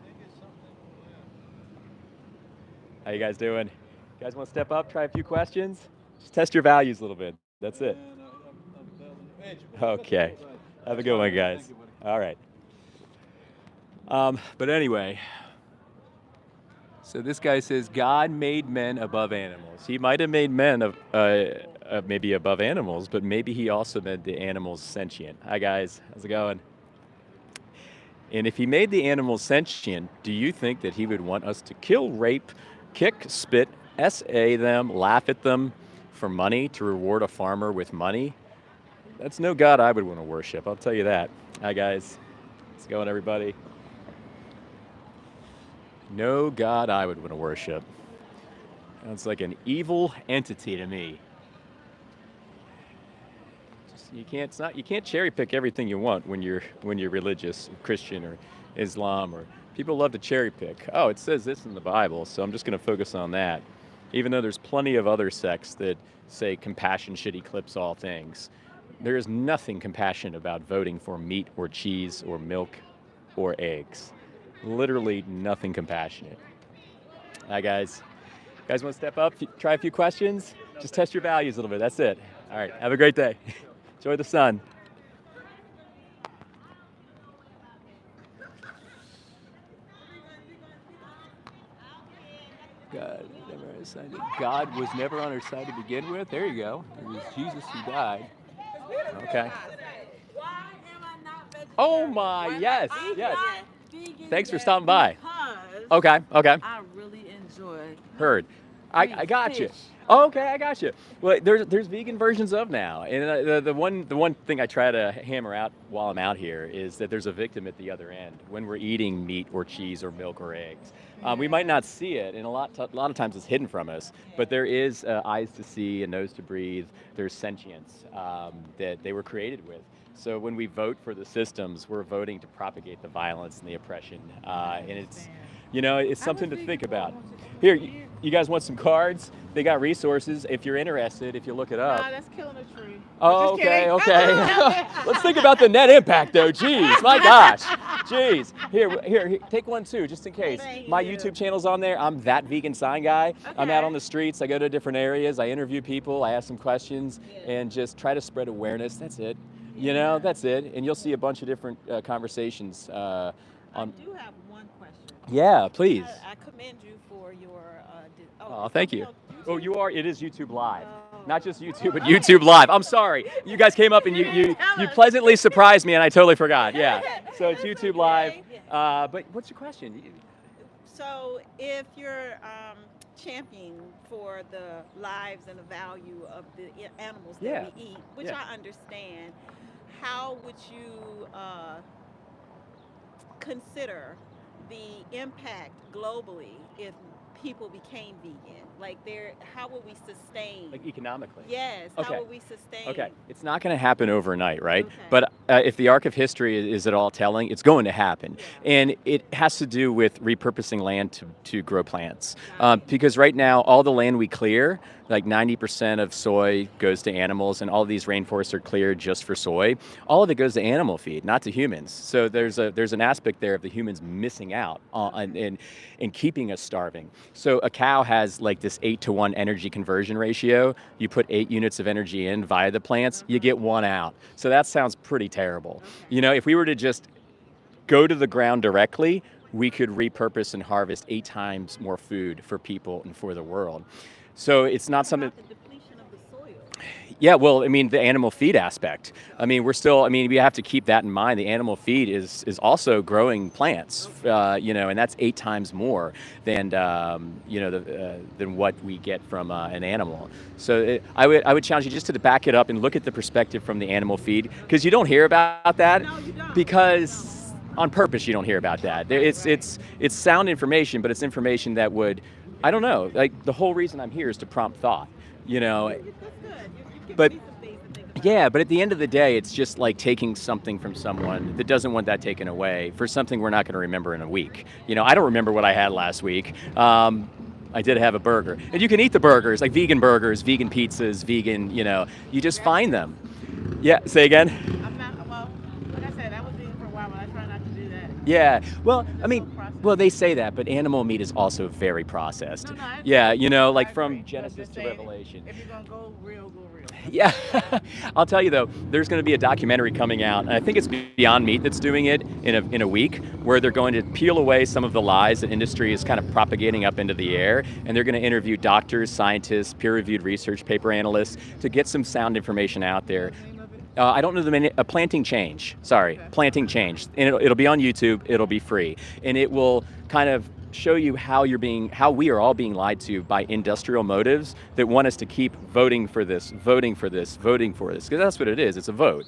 How you guys doing? You guys want to step up, try a few questions? Just test your values a little bit. That's it. Okay. Have a good one, guys. All right. But anyway, so this guy says God made men above animals. He might have made men maybe above animals, but maybe he also made the animals sentient. Hi, guys. How's it going? And if he made the animals sentient, do you think that he would want us to kill, rape, kick, spit, SA them, laugh at them for money, to reward a farmer with money? That's no God I would want to worship, I'll tell you that. Hi, guys. How's it going, everybody? No God I would want to worship. Sounds like an evil entity to me. You can't cherry pick everything you want when you're religious, Christian or Islam, or people love to cherry pick. Oh, it says this in the Bible, so I'm just going to focus on that. Even though there's plenty of other sects that say compassion should eclipse all things. There is nothing compassionate about voting for meat or cheese or milk or eggs. Literally nothing compassionate. Hi, guys. You guys want to step up, try a few questions? Just test your values a little bit. That's it. All right. Have a great day. Enjoy the sun. God was never on our side to begin with. There you go. It was Jesus who died. Okay. Oh my, yes, yes. Thanks for stopping by. Okay. I really enjoy. Heard. I got you. Oh, okay, I got you. Well, there's vegan versions of now, and the one thing I try to hammer out while I'm out here is that there's a victim at the other end when we're eating meat or cheese or milk or eggs. We might not see it, and a lot of times it's hidden from us. But there is eyes to see, a nose to breathe. There's sentience that they were created with. So when we vote for the systems, we're voting to propagate the violence and the oppression, and it's something to think about. Here, you guys want some cards? They got resources. If you're interested, if you look it up. Nah, that's killing a tree. Oh, okay. Let's think about the net impact, though. Jeez, my gosh. Jeez. Here, take one too, just in case. My YouTube channel's on there. I'm That Vegan Sign Guy. Okay. I'm out on the streets. I go to different areas. I interview people. I ask them questions and just try to spread awareness. That's it. That's it. And you'll see a bunch of different conversations. I do have one question. Yeah, please. I commend you for your. Thank you. Oh, you are. It is YouTube Live, not just YouTube, but YouTube Live. I'm sorry. You guys came up and you pleasantly surprised me, and I totally forgot. Yeah. So it's YouTube Live. But what's your question? So if you're championing for the lives and the value of the animals that we eat, which I understand, how would you consider the impact globally if people became vegan? Like, how will we sustain? Like economically? Yes. Okay. How will we sustain? Okay. It's not going to happen overnight, right? Okay. But if the arc of history is at all telling, it's going to happen. And it has to do with repurposing land to grow plants. Because right now, all the land we clear, like 90% of soy goes to animals, and all these rainforests are cleared just for soy. All of it goes to animal feed, not to humans. So there's an aspect there of the humans missing out and keeping us starving. So a cow has like this 8-to-1 energy conversion ratio. You put 8 units of energy in via the plants, you get 1 out. So that sounds pretty terrible. You know, if we were to just go to the ground directly, we could repurpose and harvest 8 times more food for people and for the world. So it's not something. The depletion of the soil. Yeah, well, I mean, the animal feed aspect. I mean, we have to keep that in mind. The animal feed is also growing plants, and that's 8 times more than, than what we get from an animal. So I would challenge you just to back it up and look at the perspective from the animal feed, because you don't hear about that. No, you don't. Because on purpose you don't hear about that. It's sound information, but it's information that would, I don't know, like the whole reason I'm here is to prompt thought, you know. That's good. You've But given me some things to think about. yeah, but at the end of the day, it's just like taking something from someone that doesn't want that taken away for something we're not going to remember in a week. You know, I don't remember what I had last week. I did have a burger. And you can eat the burgers, like vegan burgers, vegan pizzas, vegan, you just find them. Yeah, say again? I'm not, well, like I said, I was vegan for a while, but I try not to do that. Yeah, well, I It's mean, so processed. well, they say that, but animal meat is also very processed. No, I Yeah, agree. like I from agree. But Genesis just to saying, Revelation. If you're going to go real, go real. Yeah, I'll tell you though, there's going to be a documentary coming out, and I think it's Beyond Meat that's doing it in a week, where they're going to peel away some of the lies that industry is kind of propagating up into the air, and they're going to interview doctors, scientists, peer-reviewed research paper analysts to get some sound information out there. I don't know the name. Planting Change. Sorry, Planting Change, and it'll be on YouTube. It'll be free, and it will kind of show you how we are all being lied to by industrial motives that want us to keep voting for this, because that's what it is. It's a vote,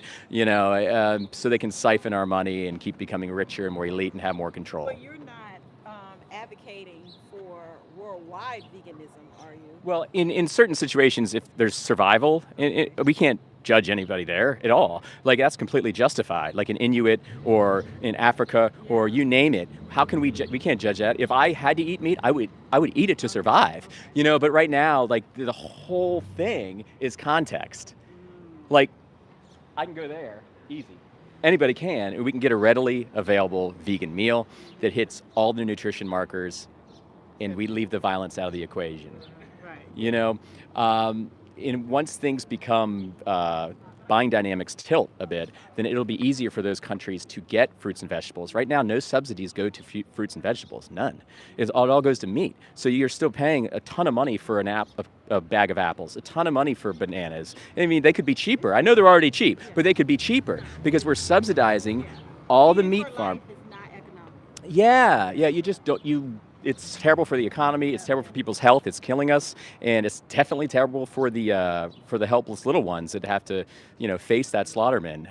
so they can siphon our money and keep becoming richer and more elite and have more control. But you're not advocating for worldwide veganism, are you? Well, in certain situations, if there's survival, we can't judge anybody there at all. Like, that's completely justified. Like in Inuit or in Africa or you name it. How can we can't judge that. If I had to eat meat, I would eat it to survive. But right now, like, the whole thing is context. Like, I can go there easy. Anybody can, and we can get a readily available vegan meal that hits all the nutrition markers, and we leave the violence out of the equation. Right. And once things become buying dynamics tilt a bit, then it'll be easier for those countries to get fruits and vegetables. Right now, no subsidies go to fruits and vegetables, none. It all goes to meat. So you're still paying a ton of money for a bag of apples, a ton of money for bananas. I mean, they could be cheaper. I know they're already cheap, but they could be cheaper because we're subsidizing all the meat farm. Life is not economic. Yeah, you just don't, it's terrible for the economy, it's terrible for people's health, it's killing us, and it's definitely terrible for the helpless little ones that have to, face that slaughterman.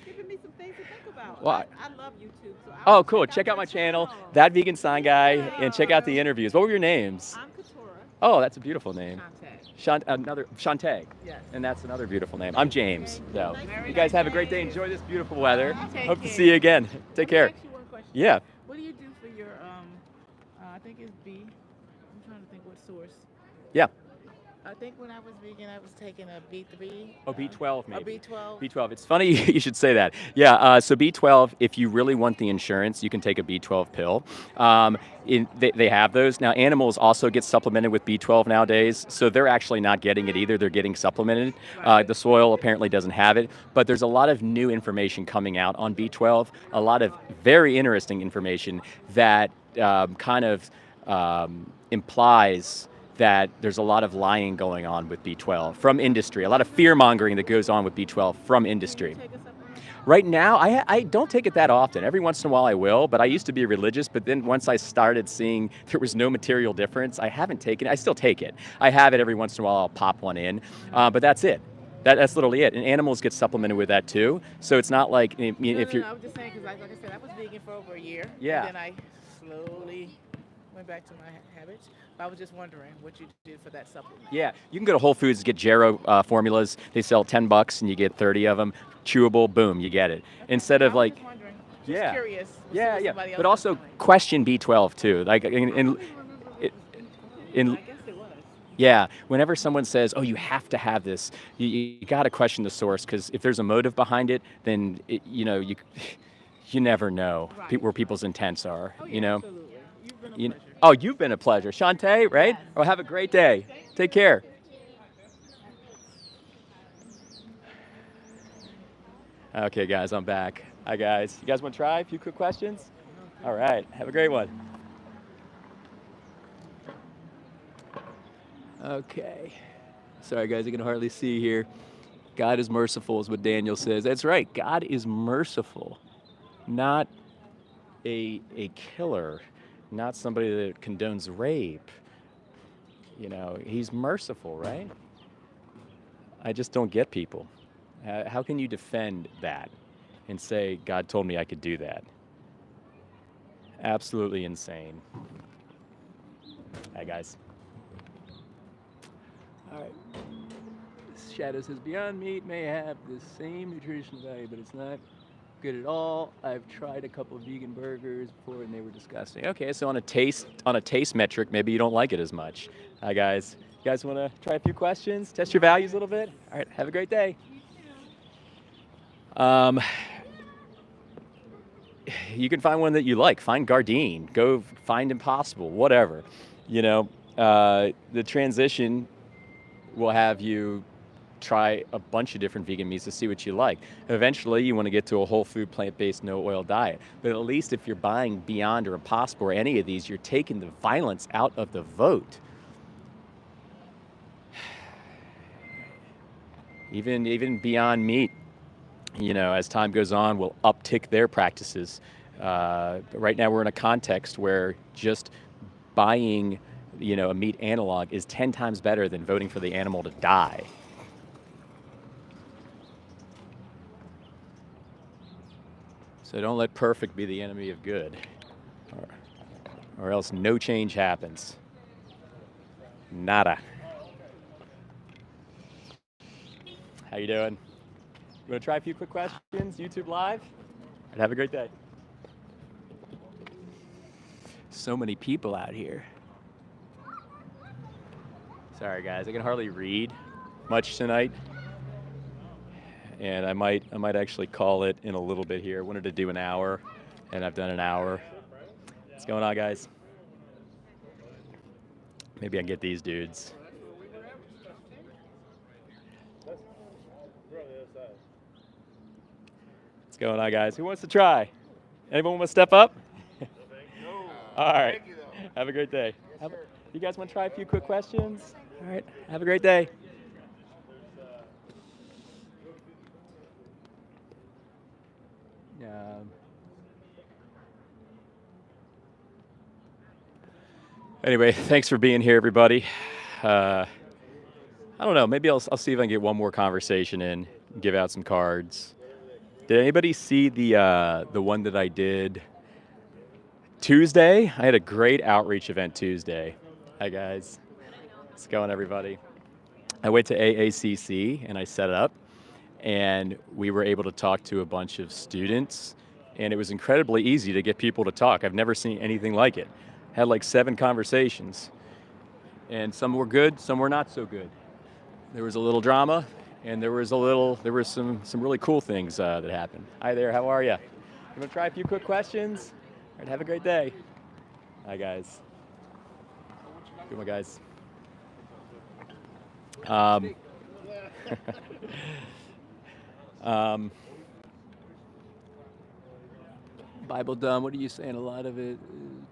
Giving me some things to think about. Well, I love YouTube. So Oh, cool, check out my channel, That Vegan Sign Guy, and check out the interviews. What were your names? I'm Katora. Oh, that's a beautiful name. Contact. Shantae. Yes. And that's another beautiful name. I'm James. So, Very you guys nice have a great day. name. Enjoy this beautiful weather. Take Hope to care. see you again. Take care. Let me ask you one question. Yeah. What do you do for your, I think it's B. I'm trying to think what source. Yeah. I think when I was vegan, I was taking a B3. Oh, B12 A maybe. B12. B12. It's funny you should say that. Yeah, so B12, if you really want the insurance, you can take a B12 pill. They have those. Now, animals also get supplemented with B12 nowadays, so they're actually not getting it either. They're getting supplemented. The soil apparently doesn't have it, but there's a lot of new information coming out on B12, a lot of very interesting information that implies that there's a lot of lying going on with B12 from industry, a lot of fear mongering that goes on with B12 from industry. Take a supplement. Right now, I don't take it that often. Every once in a while I will, but I used to be religious, but then once I started seeing there was no material difference, I haven't taken it. I still take it. I have it every once in a while, I'll pop one in, but that's it. That's literally it. And animals get supplemented with that too. So it's not like, if you're... I was just saying, because like I said, I was vegan for over a year. Yeah. And then I slowly went back to my habits. But I was just wondering what you did for that supplement. Yeah, you can go to Whole Foods and get Jarrow formulas. They sell $10 and you get 30 of them. Chewable, boom, you get it. Instead I of was like, just wondering, just yeah, curious. To see yeah, what yeah. somebody else But was also doing. question B12 too. Like I don't even remember if it was in I guess it was. yeah, whenever someone says, "Oh, you have to have this," you got to question the source because if there's a motive behind it, then you you never know Right, where right. people's intents are. Oh You yeah, know. absolutely. You've been a You, pleasure. oh, you've been a pleasure, Shantae, right? Yes. Oh, have a great day. Take care. Okay, guys, I'm back. Hi, guys. You guys want to try a few quick questions? All right. Have a great one. Okay. Sorry, guys, I can hardly see here. God is merciful, is what Daniel says. That's right. God is merciful, not a killer, not somebody that condones rape. He's merciful, right? I just don't get people. How can you defend that and say, God told me I could do that? Absolutely insane. Hi, guys. All right. Shadow says, Beyond Meat may have the same nutritional value, but it's not good at all. I've tried a couple of vegan burgers before, and they were disgusting. Okay, so on a taste metric, maybe you don't like it as much. Hi, guys. You guys want to try a few questions? Test your values a little bit? All right, have a great day. You can find one that you like. Find Gardein. Go find Impossible. Whatever. The transition will have you try a bunch of different vegan meats to see what you like. Eventually, you want to get to a whole food, plant-based, no-oil diet. But at least if you're buying Beyond or Impossible or any of these, you're taking the violence out of the vote. Even Beyond Meat, as time goes on, will uptick their practices. But right now, we're in a context where just buying, a meat analog is 10 times better than voting for the animal to die. So don't let perfect be the enemy of good, or else no change happens. Nada. How you doing? You want to try a few quick questions? YouTube Live? And have a great day. So many people out here. Sorry, guys, I can hardly read much tonight. And I might actually call it in a little bit here. I wanted to do an hour, and I've done an hour. What's going on, guys? Maybe I can get these dudes. What's going on, guys? Who wants to try? Anyone want to step up? All right. Have a great day. You guys want to try a few quick questions? All right. Have a great day. Anyway, thanks for being here, everybody. I don't know. Maybe I'll see if I can get one more conversation in, give out some cards. Did anybody see the one that I did Tuesday? I had a great outreach event Tuesday. Hi, guys. How's it going, everybody? I went to AACC and I set it up, and we were able to talk to a bunch of students, and it was incredibly easy to get people to talk. I've never seen anything like it. Had like 7 conversations, and some were good, some were not so good. There was a little drama, and there were some really cool things that happened. Hi there, how are you? You want to try a few quick questions? All right, have a great day. Hi, guys. Good one, guys. Bible dumb, what are you saying? A lot of it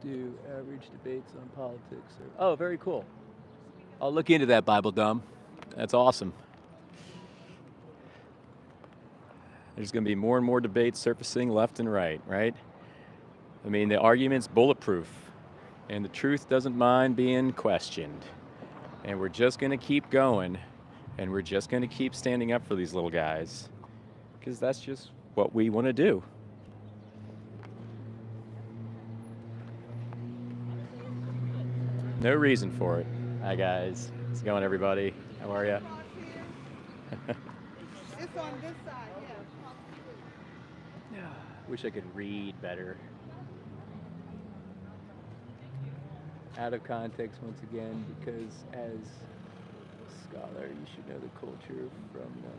do average debates on politics. Oh, very cool. I'll look into that, Bible dumb. That's awesome. There's going to be more and more debates surfacing left and right? I mean, the argument's bulletproof, and the truth doesn't mind being questioned. And we're just going to keep going, and we're just going to keep standing up for these little guys, because that's just what we want to do. No reason for it. Hi guys. How's it going, everybody? How are you? It's on this side, yeah. Wish I could read better. Out of context once again, because as a scholar, you should know the culture from them.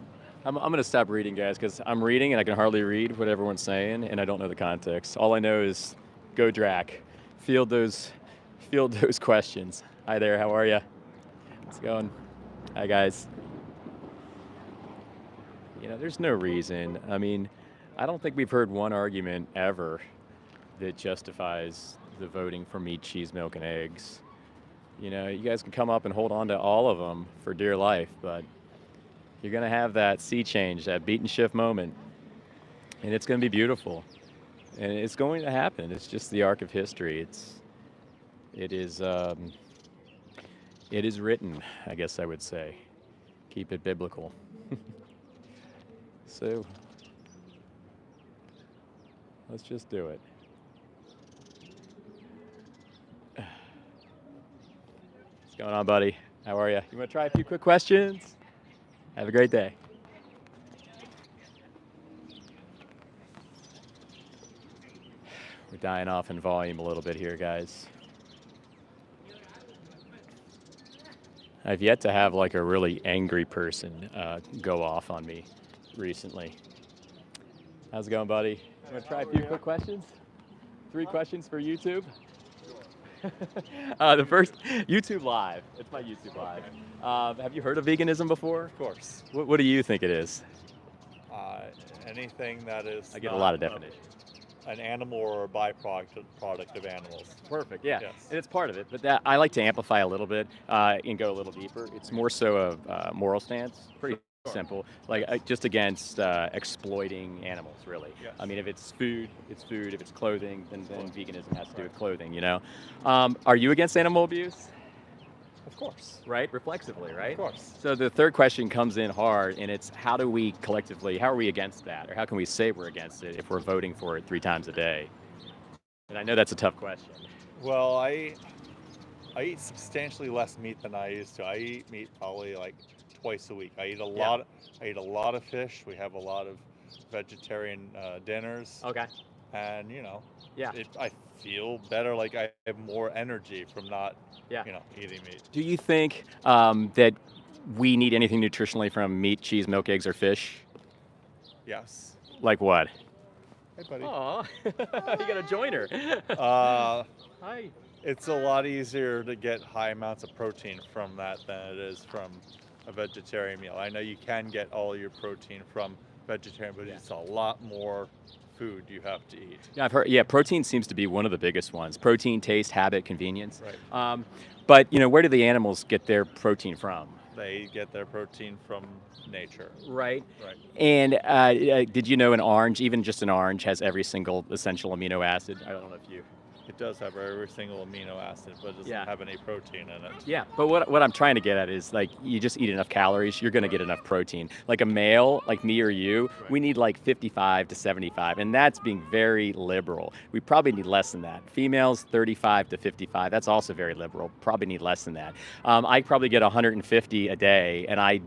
I'm going to stop reading, guys, because I'm reading and I can hardly read what everyone's saying, and I don't know the context. All I know is go Drac. Field those questions. Hi there, how are you? How's it going? Hi, guys. There's no reason. I mean, I don't think we've heard one argument ever that justifies the voting for meat, cheese, milk, and eggs. You guys can come up and hold on to all of them for dear life, but you're going to have that sea change, that beat and shift moment, and it's going to be beautiful. And it's going to happen. It's just the arc of history. It is written, I guess I would say. Keep it biblical. So, let's just do it. What's going on, buddy? How are you? You want to try a few quick questions? Have a great day. We're dying off in volume a little bit here, guys. I've yet to have like a really angry person go off on me recently. How's it going, buddy? You want to try a few quick questions? 3 questions for YouTube? The first, YouTube Live. It's my YouTube Live. Have you heard of veganism before? Of course. What do you think it is? Anything that is I get a lot of definitions. An animal or a product of animals. Perfect, yeah. Yes. And it's part of it, but that I like to amplify a little bit and go a little deeper. It's more so a moral stance, pretty simple, like just against exploiting animals, really. Yes. I mean, if it's food, it's food. If it's clothing, then veganism has to do with clothing, Are you against animal abuse? Of course. Right? Reflexively, right? Of course. So the third question comes in hard, and it's how are we against that? Or how can we say we're against it if we're voting for it 3 times a day? And I know that's a tough question. Well, I eat substantially less meat than I used to. I eat meat probably like twice a week. I eat a lot of fish. We have a lot of vegetarian dinners. Okay. And Yeah. I feel better, like I have more energy from not Yeah. eating meat. Do you think that we need anything nutritionally from meat, cheese, milk, eggs, or fish? Yes. Like what? Hey, buddy. Aw, you got a joiner. Hi. It's a lot easier to get high amounts of protein from that than it is from a vegetarian meal. I know you can get all your protein from vegetarian, but it's a lot more food you have to eat. Yeah, I've heard. Yeah, protein seems to be one of the biggest ones. Protein, taste, habit, convenience. Right. But where do the animals get their protein from? They get their protein from nature. Right. Right. And did you know an orange, even just an orange, has every single essential amino acid? I don't know if you. It does have every single amino acid, but it doesn't have any protein in it. Yeah, but what I'm trying to get at is like you just eat enough calories, you're going to get enough protein. Like a male, like me or you, we need like 55 to 75, and that's being very liberal. We probably need less than that. Females, 35 to 55, that's also very liberal. Probably need less than that. I probably get 150 a day, and I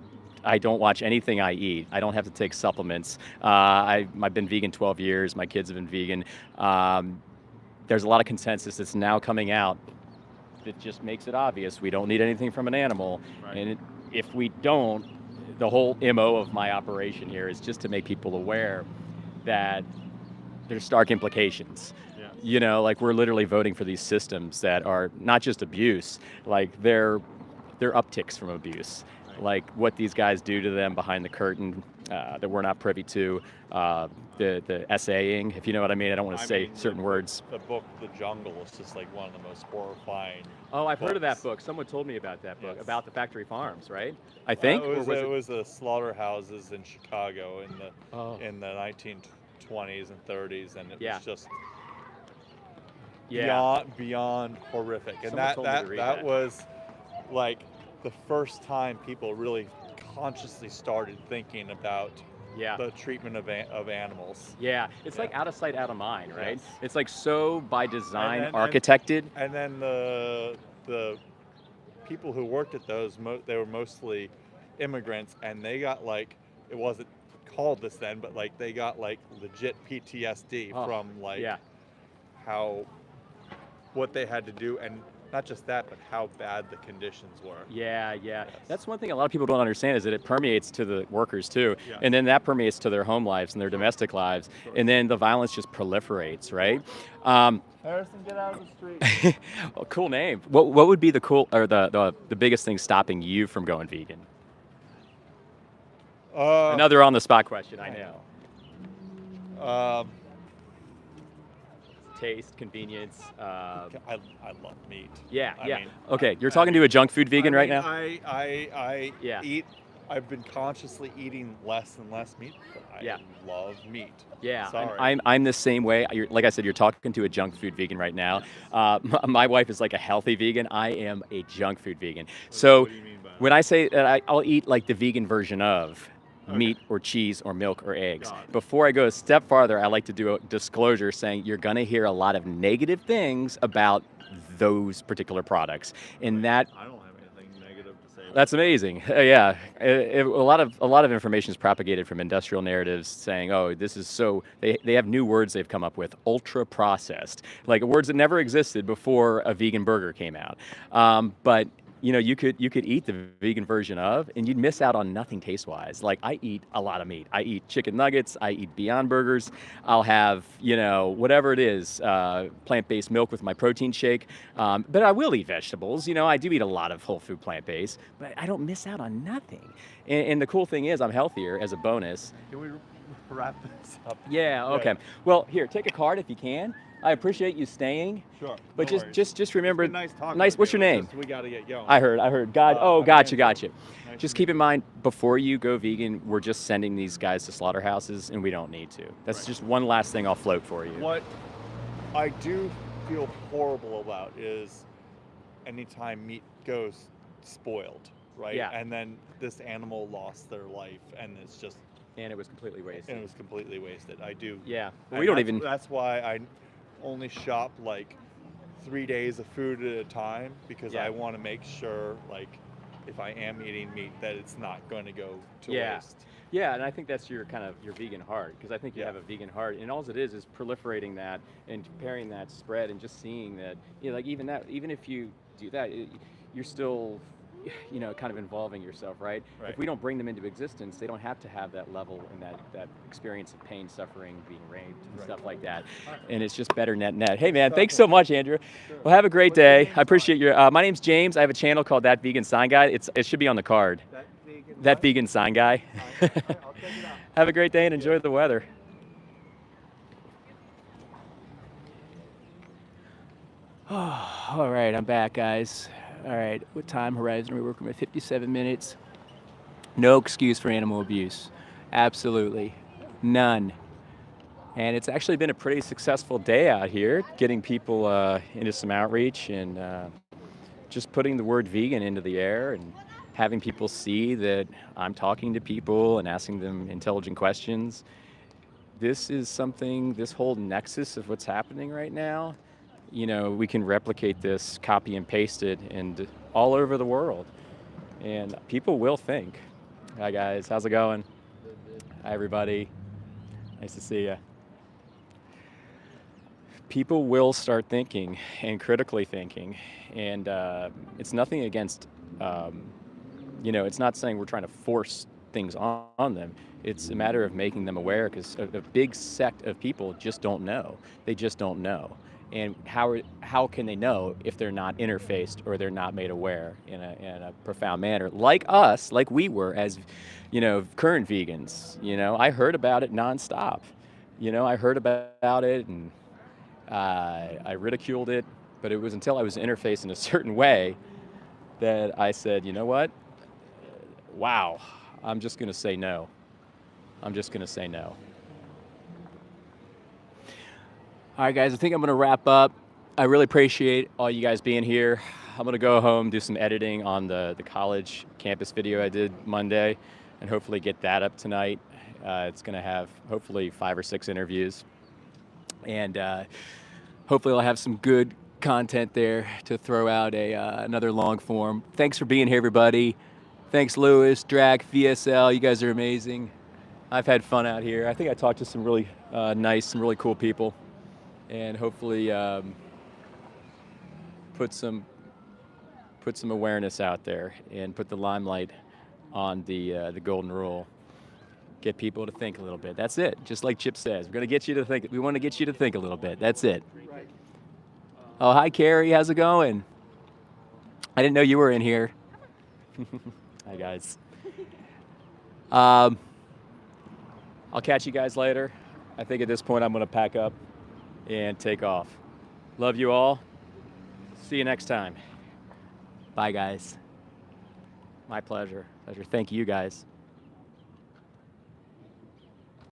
don't watch anything I eat. I don't have to take supplements. I've been vegan 12 years. My kids have been vegan. There's a lot of consensus that's now coming out that just makes it obvious we don't need anything from an animal. Right. And if we don't, the whole MO of my operation here is just to make people aware that there's stark implications. Yeah. Like we're literally voting for these systems that are not just abuse, like they're upticks from abuse. Like what these guys do to them behind the curtain that we're not privy to, the essaying, if you know what I mean. I don't want to say certain words. The book, The Jungle, is just like one of the most horrifying. Oh, I've heard of that book. Someone told me about that book, about the factory farms, right? I think. It was the slaughterhouses in Chicago in the 1920s and 30s, and it was just beyond horrific. And that was like the first time people really consciously started thinking about the treatment of animals. Yeah, it's like out of sight, out of mind, right? Yes. It's like so by design architected. And then the the people who worked at those, they were mostly immigrants, and they got like, it wasn't called this then, but like they got like legit PTSD from like yeah. how what they had to do, and not just that, but how bad the conditions were. Yeah. Yes. That's one thing a lot of people don't understand is that it permeates to the workers too. Yes. And then that permeates to their home lives and their domestic lives. Sure. And then the violence just proliferates, right? Harrison, get out of the street. Well, cool name. What would be the cool or the biggest thing stopping you from going vegan? Another on the spot question, I know. Taste, convenience. I love meat. Yeah. I mean, Okay, you're talking to a junk food vegan right now? I Yeah. I've been consciously eating less and less meat, but I love meat. Yeah, Sorry. I'm the same way. Like I said, you're talking to a junk food vegan right now. My wife is like a healthy vegan. I am a junk food vegan. So What do you mean by that? when I say that I'll eat like the vegan version of meat or cheese or milk or eggs. Got it. Before I go a step farther, I like to do a disclosure saying you're going to hear a lot of negative things about those particular products. And that I don't have anything negative to say. that's amazing. Yeah, a lot of information is propagated from industrial narratives saying, "Oh, this is so." They have new words they've come up with, ultra processed, like words that never existed before a vegan burger came out. But you know, you could eat the vegan version of, and you'd miss out on nothing taste wise. Like I eat a lot of meat. I eat chicken nuggets. I eat Beyond Burgers. I'll have whatever it is, plant-based milk with my protein shake. But I will eat vegetables. I do eat a lot of whole food plant-based, but I don't miss out on nothing. And the cool thing is, I'm healthier as a bonus. Can we wrap this up? Yeah. Okay. Well, here, take a card if you can. I appreciate you staying. Sure. But no just remember. It's been nice talking. Nice. with What's you. your It's name? just we got to get going. I heard. God. I'm Gotcha. Andrew. Nice Just to keep meet in mind, before you go vegan, we're just sending these guys to slaughterhouses, and we don't need to. That's Right. just one last thing I'll float for you. What I do feel horrible about is anytime meat goes spoiled, right? Yeah. And then this animal lost their life, and it's just And it was completely wasted. and it was completely wasted. I do. Yeah. and We don't that's- even. That's why I only shop like 3 days of food at a time, because Yeah. I want to make sure, like, if I am eating meat, that it's not going to go to Yeah. waste. Yeah, and I think that's your vegan heart, because I think you Yeah. have a vegan heart, and all it is proliferating that and comparing that spread and just seeing that, like even if you do that, you're still, kind of involving yourself, right? Right. If we don't bring them into existence, they don't have to have that level and that experience of pain, suffering, being raped, and Right. stuff like that. And it's just better net. Hey man, thanks so much, Andrew. Well, have a great day. I appreciate your. My name's James. I have a channel called That Vegan Sign Guy. It should be on the card. That Vegan Sign Guy. I'll check it out. Have a great day and enjoy the weather. All right, I'm back, guys. All right, what time horizon are we working with? 57 minutes. No excuse for animal abuse. Absolutely none. And it's actually been a pretty successful day out here, getting people into some outreach and just putting the word vegan into the air and having people see that I'm talking to people and asking them intelligent questions. This is something, this whole nexus of what's happening right now, we can replicate this, copy and paste it, and all over the world. And people will think. Hi guys, how's it going? Hi everybody. Nice to see you. People will start thinking and critically thinking, and it's nothing against, it's not saying we're trying to force things on them. It's a matter of making them aware, because a big sect of people just don't know. They just don't know. And how can they know if they're not interfaced or they're not made aware in a profound manner, like us, like we were as, current vegans. I heard about it nonstop. I heard about it and I ridiculed it, but it was until I was interfaced in a certain way that I said, you know what? Wow, I'm just going to say no. I'm just going to say no. All right, guys, I think I'm going to wrap up. I really appreciate all you guys being here. I'm going to go home, do some editing on the college campus video I did Monday, and hopefully get that up tonight. It's going to have hopefully 5 or 6 interviews. And hopefully I'll have some good content there to throw out another long form. Thanks for being here, everybody. Thanks, Lewis, Drac, VSL. You guys are amazing. I've had fun out here. I think I talked to some really nice, some really cool people, and hopefully put some awareness out there and put the limelight on the golden rule. Get people to think a little bit. That's it. Just like Chip says, we're gonna get you to think. We want to get you to think a little bit. That's it. Oh, hi, Carrie. How's it going? I didn't know you were in here. Hi, guys. I'll catch you guys later. I think at this point I'm gonna pack up and take off. Love you all. See you next time. Bye, guys. My pleasure. Thank you, guys.